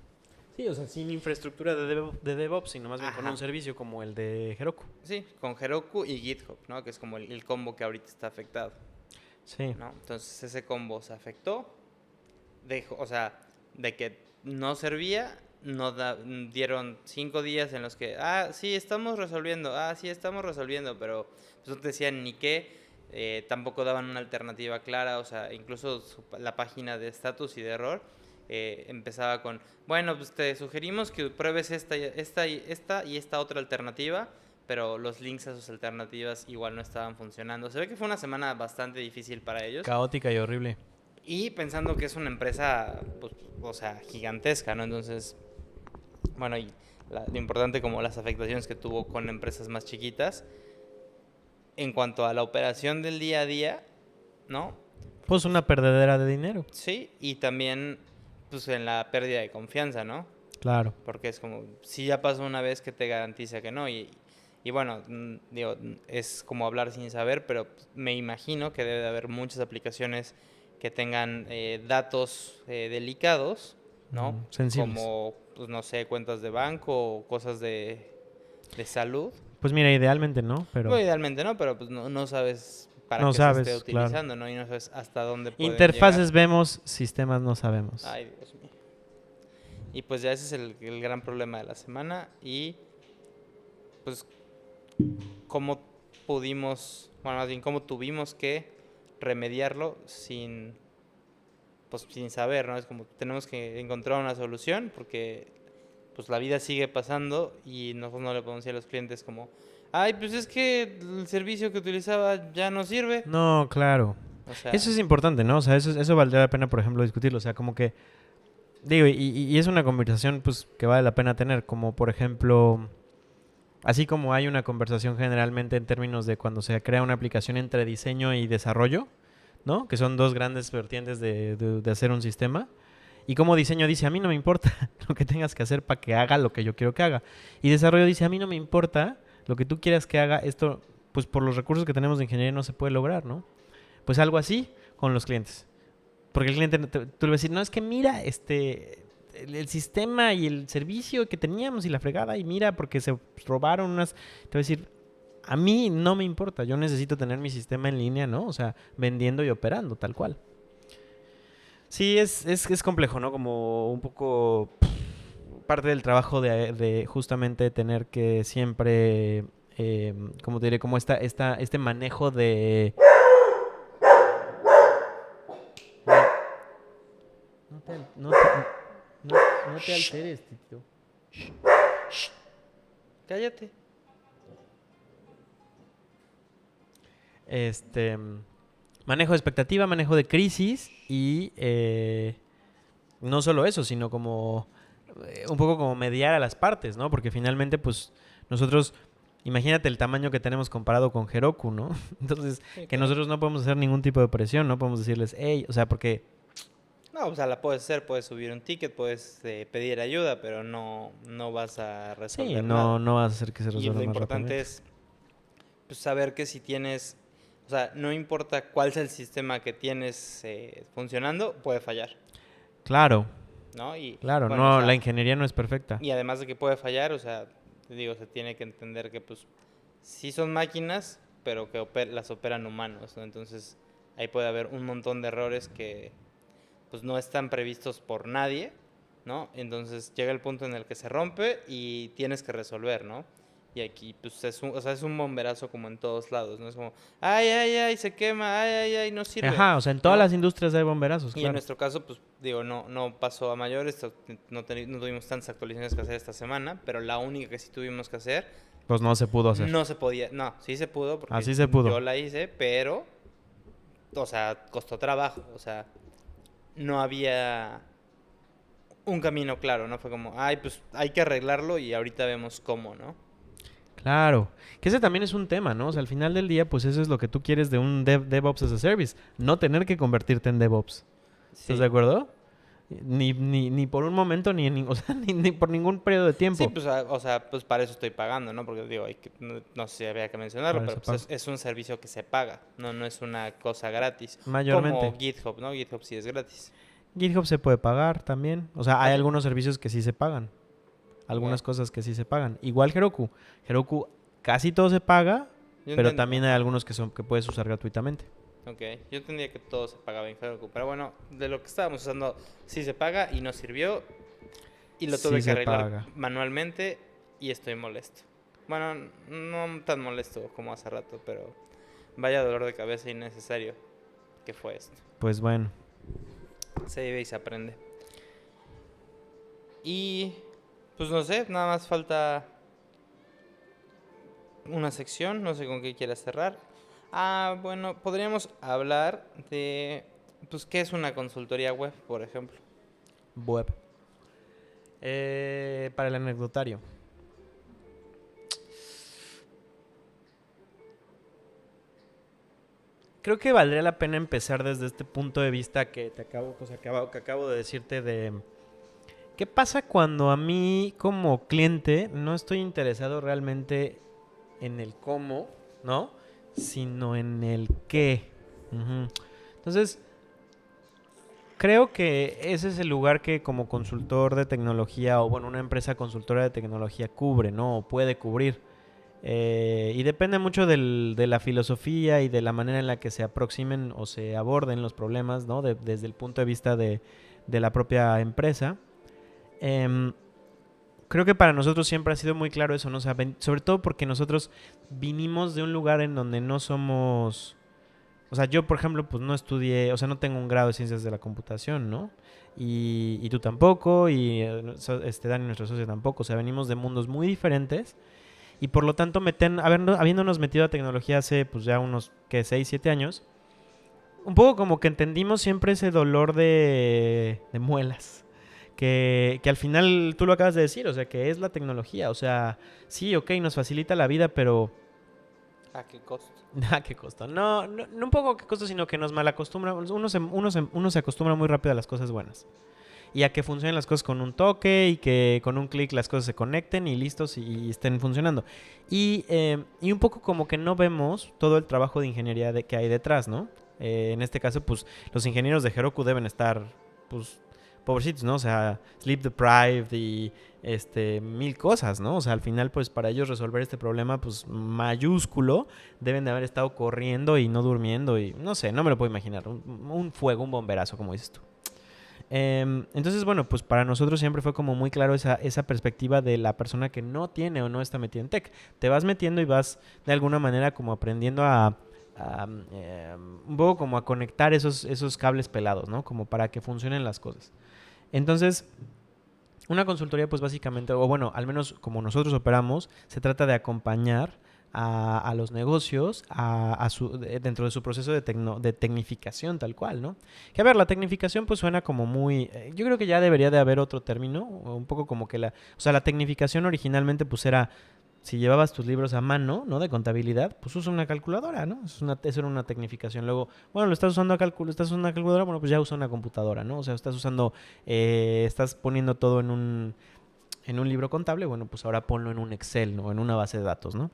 Sí, o sea, sin infraestructura de DevOps, sino más bien con Ajá. un servicio como el de Heroku. Sí, con Heroku y GitHub, ¿no? Que es como el combo que ahorita está afectado, Sí. ¿no? Entonces ese combo se afectó, o sea, de que no servía, dieron 5 días en los que, sí, estamos resolviendo, pero pues no te decían ni qué, tampoco daban una alternativa clara, o sea, incluso la página de estatus y de error empezaba con, bueno, pues te sugerimos que pruebes esta y esta otra alternativa, pero los links a sus alternativas igual no estaban funcionando. Se ve que fue una semana bastante difícil para ellos. Caótica y horrible. Y pensando que es una empresa, pues, o sea, gigantesca, ¿no? Entonces, bueno, y lo importante como las afectaciones que tuvo con empresas más chiquitas, en cuanto a la operación del día a día, ¿no? Pues una perdedera de dinero. Sí, y también, pues, en la pérdida de confianza, ¿no? Claro. Porque es como, si ya pasó una vez, que te garantiza que no. Y bueno, digo, es como hablar sin saber, pero me imagino que debe de haber muchas aplicaciones que tengan datos delicados, ¿no? Sensibles. Como, pues no sé, cuentas de banco o cosas de salud. Pues mira, idealmente no, pero... Bueno, idealmente no, pero pues no sabes para No qué sabes, se esté claro. utilizando, ¿no? Y no sabes hasta dónde pueden Interfaces llegar. vemos, sistemas no sabemos. Ay, Dios mío. Y pues ya ese es el gran problema de la semana. Y pues cómo pudimos, bueno, más bien cómo tuvimos que remediarlo sin saber, ¿no? Es como tenemos que encontrar una solución porque pues la vida sigue pasando y nosotros no le podemos decir a los clientes como, ay, pues es que el servicio que utilizaba ya no sirve. No, claro. O sea, Eso es importante, ¿no? O sea, eso valdría la pena, por ejemplo, discutirlo. O sea, como que... Digo, y es una conversación pues que vale la pena tener. Como, por ejemplo... Así como hay una conversación generalmente en términos de cuando se crea una aplicación entre diseño y desarrollo, ¿no? Que son dos grandes vertientes de hacer un sistema. Y como diseño dice, a mí no me importa lo que tengas que hacer para que haga lo que yo quiero que haga. Y desarrollo dice, a mí no me importa lo que tú quieras que haga. Esto, pues por los recursos que tenemos de ingeniería no se puede lograr, ¿no? Pues algo así con los clientes. Porque el cliente tú le vas a decir, no, es que mira, el sistema y el servicio que teníamos y la fregada, y mira, porque se robaron unas... Te voy a decir, a mí no me importa, yo necesito tener mi sistema en línea, ¿no? O sea, vendiendo y operando, tal cual. Sí, es complejo, ¿no? Como un poco parte del trabajo de justamente tener que siempre, como te diré, como este manejo de... No te, no te, no te alteres, Tito. Cállate. Manejo de expectativa, manejo de crisis y no solo eso, sino como un poco como mediar a las partes, ¿no? Porque finalmente, pues, nosotros, imagínate el tamaño que tenemos comparado con Heroku, ¿no? Entonces, Sí, que claro. nosotros no podemos hacer ningún tipo de presión, no podemos decirles, hey, o sea, porque, No, o sea, la puedes hacer, puedes subir un ticket, puedes pedir ayuda, pero no vas a sí, resolver no, nada. no vas a hacer que se Y resuelva lo más importante rápidamente. es pues, saber que si tienes, o sea, no importa cuál sea el sistema que tienes funcionando, puede fallar, Claro, ¿no? Y claro, bueno, o no, la sea, ingeniería no es perfecta. y además de que puede fallar, o sea, te digo, se tiene que entender que pues sí son máquinas, pero que las operan humanos, ¿no? Entonces ahí puede haber un montón de errores que pues no están previstos por nadie, ¿no? Entonces llega el punto en el que se rompe y tienes que resolver, ¿no? Y aquí, pues, o sea, es un bomberazo como en todos lados, ¿no? Es como, ay, ay, ay, se quema, ay, ay, ay, no sirve, Ajá, o sea, en todas ¿no? las industrias hay bomberazos, Y en claro. nuestro caso, pues, digo, no pasó a mayores, no tuvimos tantas actualizaciones que hacer esta semana, pero la única que sí tuvimos que hacer, Pues no se pudo hacer. no se podía, no, sí se pudo porque Así se pudo. yo la hice, pero, o sea, costó trabajo, o sea, no había un camino claro, ¿no? Fue como, ay, pues hay que arreglarlo y ahorita vemos cómo, ¿no? Claro, que ese también es un tema, ¿no? O sea, al final del día, pues eso es lo que tú quieres de un DevOps as a Service, no tener que convertirte en DevOps. ¿Estás Sí. de acuerdo? Ni por un momento, o sea, ni por ningún periodo de tiempo. Sí, pues, o sea, pues para eso estoy pagando, ¿no? Porque digo, no sé si había que mencionarlo, Para pero eso pues pago. es un servicio que se paga, no es una cosa gratis. Mayormente. Como GitHub, ¿no? GitHub sí es gratis. GitHub se puede pagar también. O sea, ¿Ah, hay sí? algunos servicios que sí se pagan. Algunas Ok. cosas que sí se pagan. Igual Heroku. Heroku casi todo se paga, Yo pero también hay ajá. algunos que puedes usar gratuitamente. Ok, yo entendía que todo se pagaba en Heroku, pero bueno, de lo que estábamos usando sí se paga y no sirvió y lo tuve Sí que se arreglar paga. manualmente y estoy molesto. Bueno, no tan molesto como hace rato, pero vaya dolor de cabeza innecesario que fue esto. Pues bueno. Se vive y se aprende. Y pues no sé, nada más falta una sección, no sé con qué quieras cerrar. Ah, bueno, podríamos hablar de, pues, ¿qué es una consultoría web, por ejemplo? Web. Para el anecdotario. Creo que valdría la pena empezar desde este punto de vista que acabo de decirte de ¿qué pasa cuando a mí como cliente no estoy interesado realmente en el cómo, ¿no? Sino en el qué. Ujú. Entonces, creo que ese es el lugar que como consultor de tecnología o bueno, una empresa consultora de tecnología cubre, ¿no? O puede cubrir. Y depende mucho de la filosofía y de la manera en la que se aproximen o se aborden los problemas, ¿no? Desde el punto de vista de la propia empresa. Em, Creo que para nosotros siempre ha sido muy claro eso, ¿no? O sea, sobre todo porque nosotros vinimos de un lugar en donde no somos... O sea, yo, por ejemplo, pues no estudié, o sea, no tengo un grado de ciencias de la computación, ¿no? Y tú tampoco, y Dani, nuestro socio, tampoco. O sea, venimos de mundos muy diferentes. Y por lo tanto, habiéndonos metido a tecnología hace, pues ya unos, ¿qué? 6, 7 años. Un poco como que entendimos siempre ese dolor de muelas. Que al final tú lo acabas de decir, o sea, que es la tecnología. O sea, sí, ok, nos facilita la vida, pero ¿A qué costo? ¿a qué costo? No un poco a qué costo, sino que nos malacostumbra. Uno se acostumbra muy rápido a las cosas buenas. Y a que funcionen las cosas con un toque y que con un clic las cosas se conecten y listos y estén funcionando. Y un poco como que no vemos todo el trabajo de ingeniería que hay detrás, ¿no? En este caso, pues los ingenieros de Heroku deben estar, pues, pobrecitos, ¿no? O sea, sleep deprived y mil cosas, ¿no? O sea, al final, pues para ellos resolver este problema, pues mayúsculo, deben de haber estado corriendo y no durmiendo y no sé, no me lo puedo imaginar. Un fuego, un bomberazo, como dices tú. Entonces, bueno, pues para nosotros siempre fue como muy claro esa perspectiva de la persona que no tiene o no está metida en tech. Te vas metiendo y vas de alguna manera como aprendiendo un poco como a conectar esos cables pelados, ¿no? Como para que funcionen las cosas. Entonces, una consultoría, pues básicamente, o bueno, al menos como nosotros operamos, se trata de acompañar a los negocios dentro de su proceso de tecnificación tal cual, ¿no? Que a ver, la tecnificación pues suena como muy... yo creo que ya debería de haber otro término, un poco como que o sea, la tecnificación originalmente pues era... Si llevabas tus libros a mano, ¿no? De contabilidad, pues usa una calculadora, ¿no? Eso era una tecnificación. Luego, bueno, lo estás usando estás usando una calculadora, bueno, pues ya usa una computadora, ¿no? O sea, estás poniendo todo en un libro contable, bueno, pues ahora ponlo en un Excel, ¿no? En una base de datos, ¿no?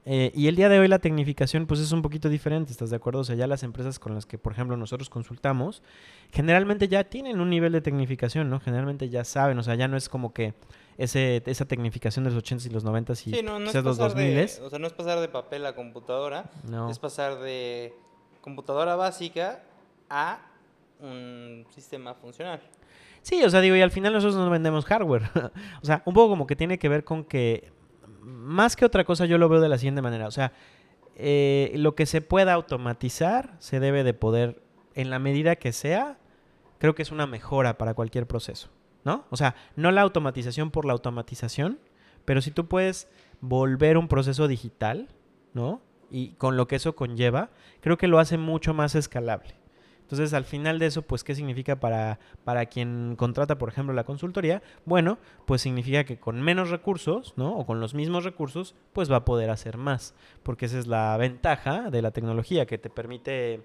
Y el día de hoy la tecnificación pues es un poquito diferente, ¿estás de acuerdo? O sea, ya las empresas con las que, por ejemplo, nosotros consultamos, generalmente ya tienen un nivel de tecnificación, ¿no? Generalmente ya saben, o sea, ya no es como que esa tecnificación de los 80s y los 90s y Sí, no, no es quizás los pasar 2000s. o sea, no es pasar de papel a computadora, No. es pasar de computadora básica a un sistema funcional. Sí, o sea, digo, y al final nosotros no vendemos hardware. O sea, un poco como que tiene que ver con que, más que otra cosa, yo lo veo de la siguiente manera. O sea, lo que se pueda automatizar se debe de poder, en la medida que sea, creo que es una mejora para cualquier proceso, ¿no? O sea, no la automatización por la automatización, pero si tú puedes volver un proceso digital, ¿no? Y con lo que eso conlleva, creo que lo hace mucho más escalable. Entonces, al final de eso, pues, ¿qué significa para quien contrata, por ejemplo, la consultoría? Bueno, pues significa que con menos recursos, ¿no? O con los mismos recursos, pues va a poder hacer más. Porque esa es la ventaja de la tecnología, que te permite,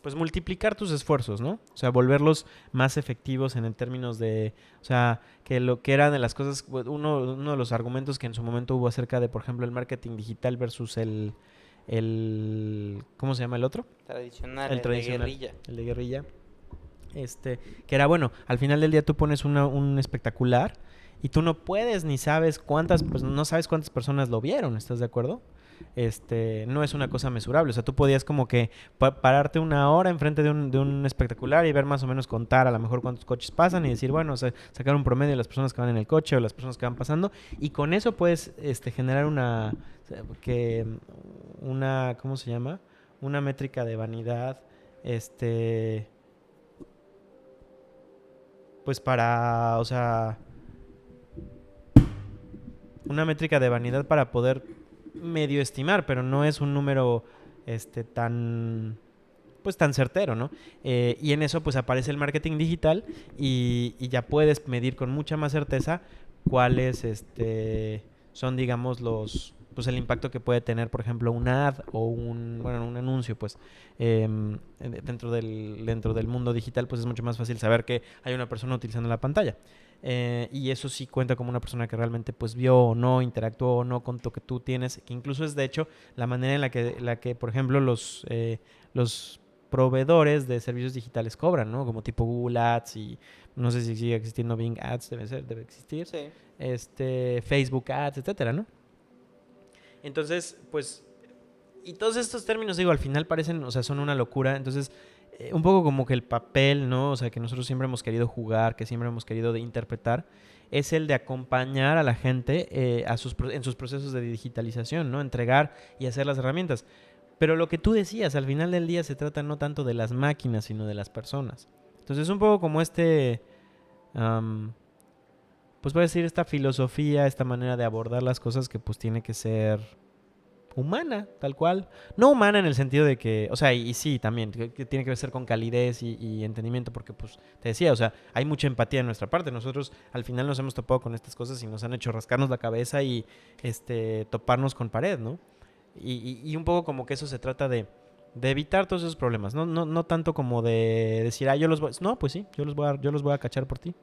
pues, multiplicar tus esfuerzos, ¿no? O sea, volverlos más efectivos en el términos de, o sea, que lo que era de las cosas, uno de los argumentos que en su momento hubo acerca de, por ejemplo, el marketing digital versus ¿cómo se llama el otro? Tradicional, El el de tradicional, guerrilla. el de guerrilla. Que era bueno, al final del día tú pones un espectacular y tú no puedes ni sabes pues no sabes cuántas personas lo vieron, ¿estás de acuerdo? No es una cosa mesurable, o sea, tú podías como que pararte una hora enfrente de un espectacular y ver más o menos contar a lo mejor cuántos coches pasan y decir, bueno, o sea, sacar un promedio de las personas que van en el coche o las personas que van pasando y con eso puedes generar ¿cómo se llama? Una métrica de vanidad, pues o sea, una métrica de vanidad para poder medio estimar, pero no es un número pues tan certero, ¿no? Y en eso pues aparece el marketing digital y ya puedes medir con mucha más certeza cuáles son, digamos, pues el impacto que puede tener, por ejemplo, un ad o un anuncio, pues dentro del mundo digital, pues es mucho más fácil saber que hay una persona utilizando la pantalla. Y eso sí cuenta como una persona que realmente pues vio o no, interactuó o no con lo que tú tienes, que incluso es de hecho la manera en la que por ejemplo, los proveedores de servicios digitales cobran, ¿no? Como tipo Google Ads y no sé si sigue existiendo Bing Ads, debe existir. Sí. Facebook Ads, etcétera, ¿no? Entonces, pues, y todos estos términos, digo, al final parecen, o sea, son una locura. Entonces, un poco como que el papel, ¿no? O sea, que nosotros siempre hemos querido jugar, que siempre hemos querido interpretar, es el de acompañar a la gente en sus procesos de digitalización, ¿no? Entregar y hacer las herramientas. Pero lo que tú decías, al final del día se trata no tanto de las máquinas, sino de las personas. Entonces, un poco como pues voy a decir, esta filosofía, esta manera de abordar las cosas que pues tiene que ser humana, tal cual. No humana en el sentido de que, o sea, y sí, también, que tiene que ver con calidez y entendimiento, porque pues te decía, o sea, hay mucha empatía de nuestra parte. Nosotros al final nos hemos topado con estas cosas y nos han hecho rascarnos la cabeza y toparnos con pared, ¿no? Y un poco como que eso se trata de evitar todos esos problemas, no tanto como de decir, yo los voy... No, pues sí, yo los voy a cachar por ti.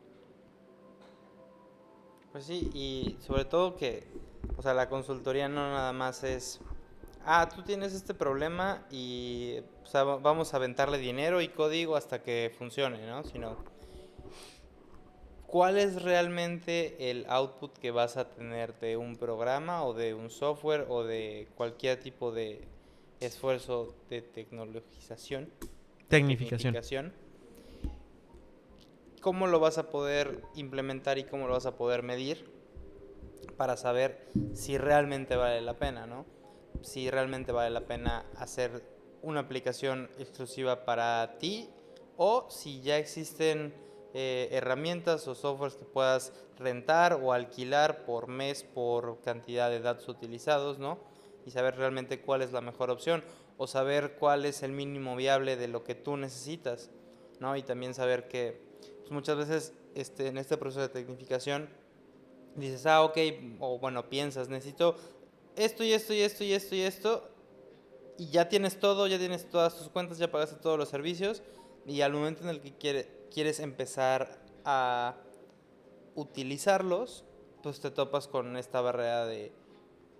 Pues sí, y sobre todo que, o sea, la consultoría no nada más es, tú tienes este problema y, o sea, vamos a aventarle dinero y código hasta que funcione, ¿no? Sino, ¿cuál es realmente el output que vas a tener de un programa o de un software o de cualquier tipo de esfuerzo de tecnologización Tecnificación. ¿Cómo lo vas a poder implementar y cómo lo vas a poder medir para saber si realmente vale la pena, ¿no? Si realmente vale la pena hacer una aplicación exclusiva para ti o si ya existen herramientas o softwares que puedas rentar o alquilar por mes por cantidad de datos utilizados, ¿no? Y saber realmente cuál es la mejor opción o saber cuál es el mínimo viable de lo que tú necesitas, ¿no? Y también saber que pues, muchas veces en este proceso de tecnificación dices, ok, o bueno, piensas, necesito esto y esto y esto y esto y esto, y ya tienes todo, ya tienes todas tus cuentas, ya pagaste todos los servicios, y al momento en el que quieres empezar a utilizarlos, pues te topas con esta barrera de,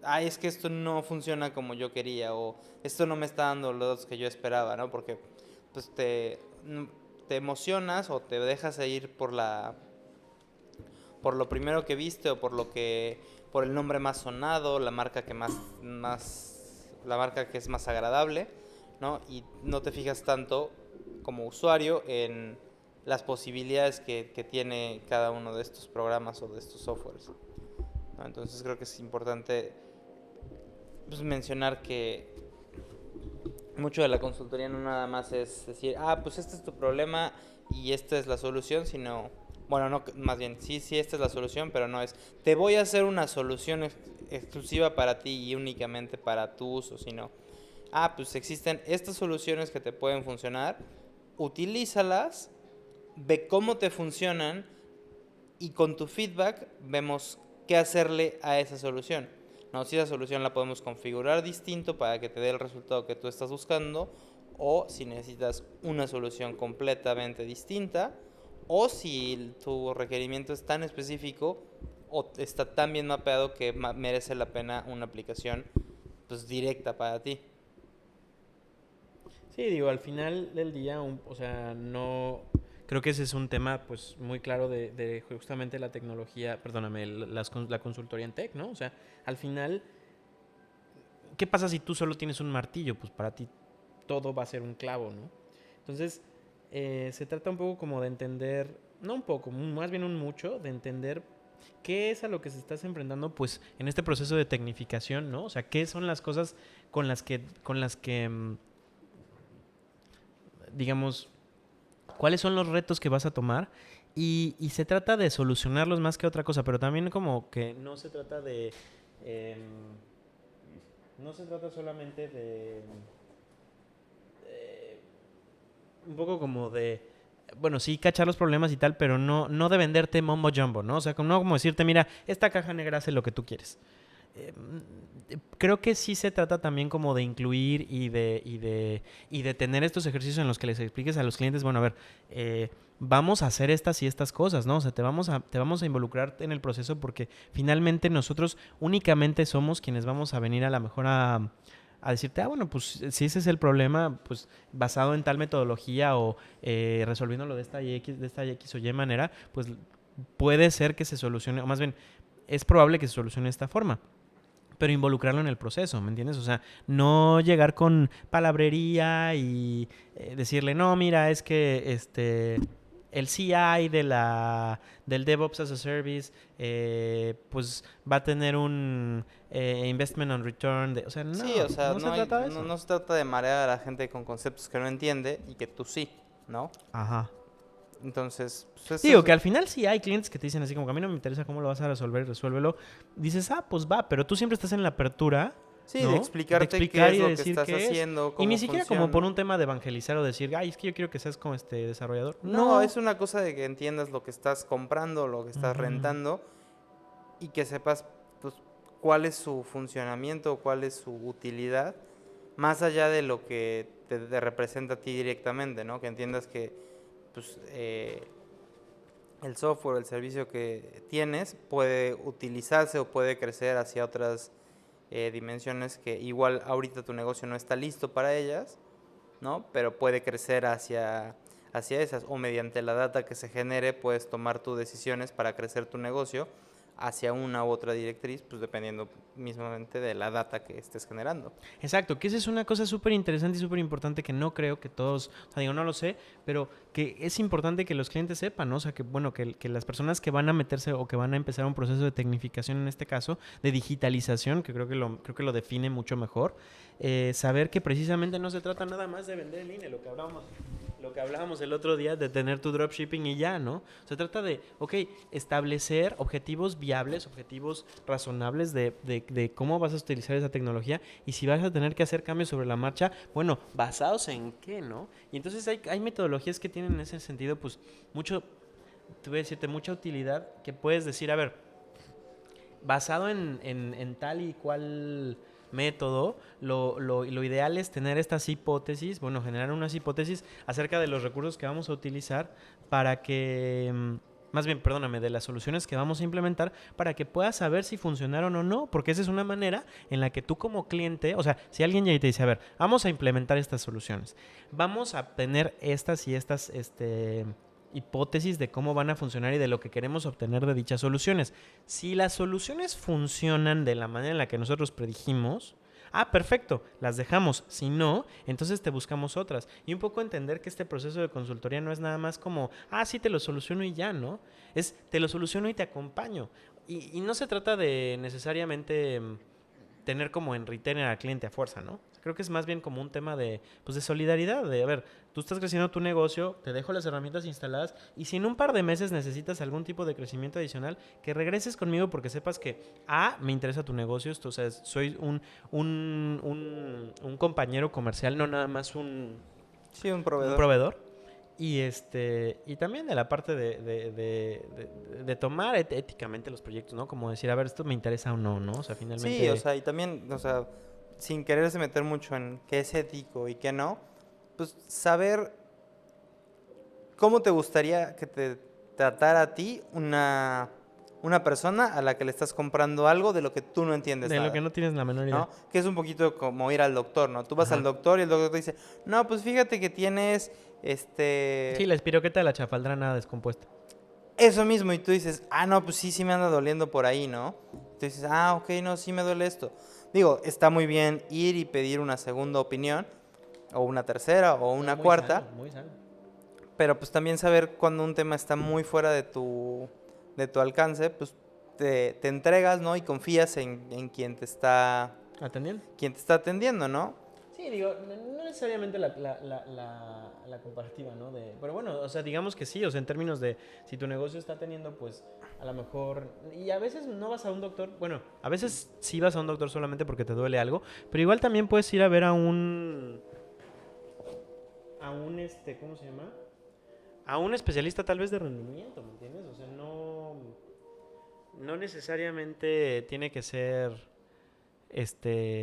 ay, es que esto no funciona como yo quería, o esto no me está dando los datos que yo esperaba, ¿no? Porque pues te emocionas o te dejas ir por lo primero que viste o por el nombre más sonado, la marca que la marca que es más agradable, ¿no? Y no te fijas tanto como usuario en las posibilidades que tiene cada uno de estos programas o de estos softwares, ¿no? Entonces creo que es importante pues, mencionar que mucho de la consultoría no nada más es decir, pues este es tu problema y esta es la solución, sino, bueno, no, más bien, sí, esta es la solución, pero no es, te voy a hacer una solución exclusiva para ti y únicamente para tu uso, sino, pues existen estas soluciones que te pueden funcionar, utilízalas, ve cómo te funcionan y con tu feedback vemos qué hacerle a esa solución. No, si esa solución la podemos configurar distinto para que te dé el resultado que tú estás buscando, o si necesitas una solución completamente distinta, o si tu requerimiento es tan específico o está tan bien mapeado que merece la pena una aplicación pues directa para ti. Sí, digo, al final del día, o sea, no... Creo que ese es un tema, pues, muy claro de justamente la tecnología, perdóname, la consultoría en tech, ¿no? O sea, al final, ¿qué pasa si tú solo tienes un martillo? Pues para ti todo va a ser un clavo, ¿no? Entonces, se trata un poco como de entender, no un poco, más bien un mucho, de entender qué es a lo que se estás enfrentando, pues, en este proceso de tecnificación, ¿no? O sea, qué son las cosas con las que digamos, cuáles son los retos que vas a tomar y se trata de solucionarlos más que otra cosa, pero también como que no se trata de... no se trata solamente de... un poco como de... Bueno, sí, cachar los problemas y tal, pero no de venderte mombo jumbo, ¿no? O sea, no como decirte, mira, esta caja negra hace lo que tú quieres. Creo que sí se trata también como de incluir y de tener estos ejercicios en los que les expliques a los clientes, bueno, a ver, vamos a hacer estas y estas cosas, ¿no? O sea, te vamos a involucrar en el proceso porque finalmente nosotros únicamente somos quienes vamos a venir a la mejor a decirte, bueno, pues si ese es el problema, pues basado en tal metodología o resolviéndolo de esta X o Y manera, pues puede ser que se solucione, o más bien, es probable que se solucione de esta forma. Pero involucrarlo en el proceso, ¿me entiendes? O sea, no llegar con palabrería y decirle, no, mira, es que el CI del DevOps as a Service, pues va a tener un investment on return. O sea, no, Sí, o sea, no se trata de eso. no se trata de marear a la gente con conceptos que no entiende y que tú sí, ¿no? Ajá. Entonces, pues Digo que al final sí hay clientes que te dicen así como que a mí no me interesa cómo lo vas a resolver, resuélvelo. Dices, pues va, pero tú siempre estás en la apertura, sí, ¿no? de explicarte qué es y lo de que decir estás qué es. haciendo, Y cómo ni siquiera como por funciona. un tema de evangelizar o decir, es que yo quiero que seas como desarrollador. No, es una cosa de que entiendas lo que estás comprando, lo que estás Ujú. rentando y que sepas pues, cuál es su funcionamiento, cuál es su utilidad, más allá de lo que te representa a ti directamente, ¿no? Que entiendas que pues, el software, el servicio que tienes puede utilizarse o puede crecer hacia otras dimensiones que igual ahorita tu negocio no está listo para ellas, ¿no? Pero puede crecer hacia esas o mediante la data que se genere puedes tomar tus decisiones para crecer tu negocio hacia una u otra directriz, pues dependiendo mismamente de la data que estés generando. Exacto, que esa es una cosa súper interesante y súper importante que no creo que todos, o sea, digo, no lo sé, pero que es importante que los clientes sepan, ¿no? O sea, que bueno, que las personas que van a meterse o que van a empezar un proceso de tecnificación, en este caso, de digitalización, que creo que lo define mucho mejor, saber que precisamente no se trata nada más de vender en línea, lo que hablábamos el otro día de tener tu dropshipping y ya, ¿no? Se trata de, ok, establecer objetivos viables, objetivos razonables de cómo vas a utilizar esa tecnología y si vas a tener que hacer cambios sobre la marcha, bueno, ¿basados en qué, no? Y entonces hay metodologías que tienen en ese sentido, pues, te voy a decirte, mucha utilidad que puedes decir, a ver, basado en tal y cual método, lo ideal es tener estas hipótesis, bueno, generar unas hipótesis acerca de los recursos que vamos a utilizar para que, más bien, perdóname, de las soluciones que vamos a implementar para que puedas saber si funcionaron o no, porque esa es una manera en la que tú como cliente, o sea, si alguien ya te dice, a ver, vamos a implementar estas soluciones, vamos a tener estas y estas, hipótesis de cómo van a funcionar y de lo que queremos obtener de dichas soluciones. Si las soluciones funcionan de la manera en la que nosotros predijimos, perfecto, las dejamos. Si no, entonces te buscamos otras. Y un poco entender que este proceso de consultoría no es nada más como, sí, te lo soluciono y ya, ¿no? Es, te lo soluciono y te acompaño. Y no se trata de necesariamente tener como en retainer al cliente a fuerza, ¿no? Creo que es más bien como un tema de solidaridad, de, a ver, tú estás creciendo tu negocio, te dejo las herramientas instaladas y si en un par de meses necesitas algún tipo de crecimiento adicional, que regreses conmigo porque sepas que, me interesa tu negocio, o sea, soy un compañero comercial, no nada más un proveedor. Y también de la parte de tomar éticamente los proyectos, ¿no? Como decir, a ver, esto me interesa o no, ¿no? O sea, finalmente... Sí, o sea, y también, o sea, sin quererse meter mucho en qué es ético y qué no, pues saber cómo te gustaría que te tratara a ti una persona a la que le estás comprando algo de lo que tú no entiendes nada. De lo que no tienes la menor idea. ¿No? Que es un poquito como ir al doctor, ¿no? Tú vas al doctor y el doctor te dice, no, pues fíjate que tienes, Sí, la espiroqueta de la chafaldrana descompuesta. Eso mismo, y tú dices, no, pues sí me anda doliendo por ahí, ¿no? Tú dices, ok, no, sí me duele esto. Digo, está muy bien ir y pedir una segunda opinión, o una tercera, o una cuarta. Muy sano. Pero pues también saber cuando un tema está muy fuera de tu alcance, pues te entregas, ¿no? Y confías en quien te está atendiendo, ¿no? Sí, digo, no necesariamente la comparativa, ¿no? Pero bueno, o sea, digamos que sí, o sea, en términos de si tu negocio está teniendo, pues, a lo mejor... Y a veces no vas a un doctor, bueno, a veces sí vas a un doctor solamente porque te duele algo, pero igual también puedes ir a ver a un ¿cómo se llama? A un especialista tal vez de rendimiento, ¿me entiendes? O sea, no necesariamente tiene que ser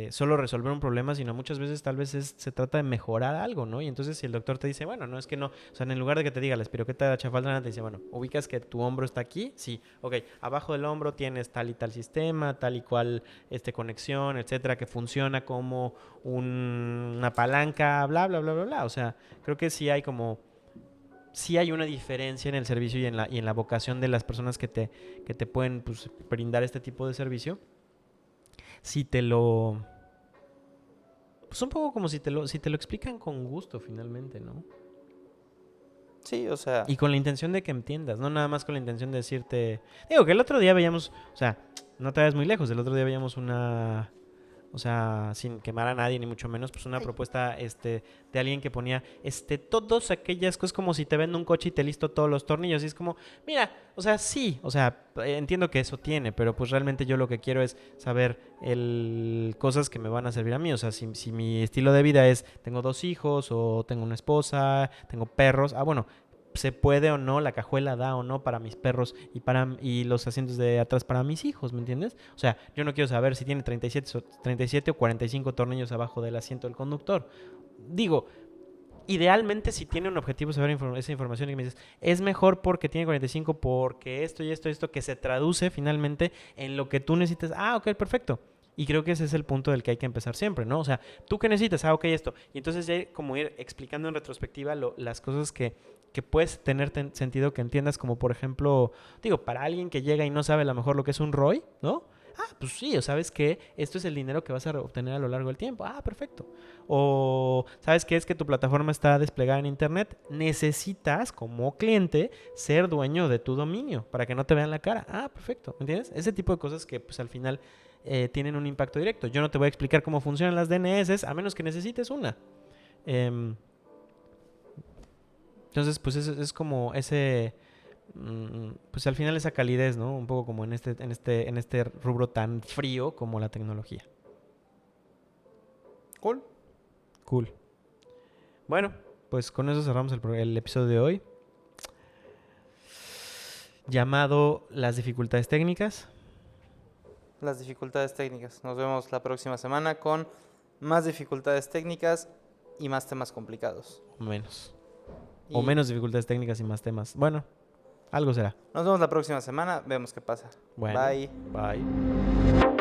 solo resolver un problema, sino muchas veces tal vez se trata de mejorar algo, ¿no? Y entonces si el doctor te dice, bueno, no es que no, o sea, en lugar de que te diga la espiroqueta de la chafaldrana, te dice, bueno, ubicas que tu hombro está aquí, sí, ok, abajo del hombro tienes tal y tal sistema, tal y cual conexión, etcétera, que funciona como una palanca, bla, bla, bla, bla, bla. O sea, creo que sí hay una diferencia en el servicio y en la vocación de las personas que te pueden, pues, brindar este tipo de servicio. Si te lo... Pues un poco como si te lo explican con gusto, finalmente, ¿no? Sí, o sea... Y con la intención de que entiendas, no nada más con la intención de decirte... Digo, que el otro día veíamos... O sea, no te vayas muy lejos. El otro día veíamos una... O sea, sin quemar a nadie, ni mucho menos, pues una propuesta de alguien que ponía todas aquellas cosas, como si te vendo un coche y te listo todos los tornillos. Y es como, mira, o sea, sí, o sea, entiendo que eso tiene, pero pues realmente yo lo que quiero es saber cosas que me van a servir a mí. O sea, si mi estilo de vida es, tengo 2 hijos, o tengo una esposa, tengo perros, bueno, se puede o no, la cajuela da o no para mis perros y los asientos de atrás para mis hijos, ¿me entiendes? O sea, yo no quiero saber si tiene 37 o 45 tornillos abajo del asiento del conductor. Digo, idealmente si tiene un objetivo saber esa información y me dices, es mejor porque tiene 45, porque esto y esto, que se traduce finalmente en lo que tú necesitas. Ok, perfecto. Y creo que ese es el punto del que hay que empezar siempre, ¿no? O sea, ¿tú qué necesitas? Ok, esto. Y entonces ya como ir explicando en retrospectiva las cosas que puedes tener sentido que entiendas, como por ejemplo, digo, para alguien que llega y no sabe a lo mejor lo que es un ROI, ¿no? Ah, pues sí, o sabes que esto es el dinero que vas a obtener a lo largo del tiempo. Ah, perfecto. O sabes que es que tu plataforma está desplegada en internet. Necesitas, como cliente, ser dueño de tu dominio para que no te vean la cara. Ah, perfecto. ¿Me entiendes? Ese tipo de cosas que pues al final tienen un impacto directo. Yo no te voy a explicar cómo funcionan las DNS a menos que necesites una. Entonces, pues es como ese... pues al final esa calidez, ¿no? Un poco como en este rubro tan frío como la tecnología. Cool. Cool. Bueno, pues con eso cerramos el episodio de hoy. Llamado Las dificultades técnicas. Las dificultades técnicas. Nos vemos la próxima semana con más dificultades técnicas y más temas complicados. O menos. O menos dificultades técnicas y más temas. Bueno, algo será. Nos vemos la próxima semana. Vemos qué pasa. Bueno, Bye. Bye.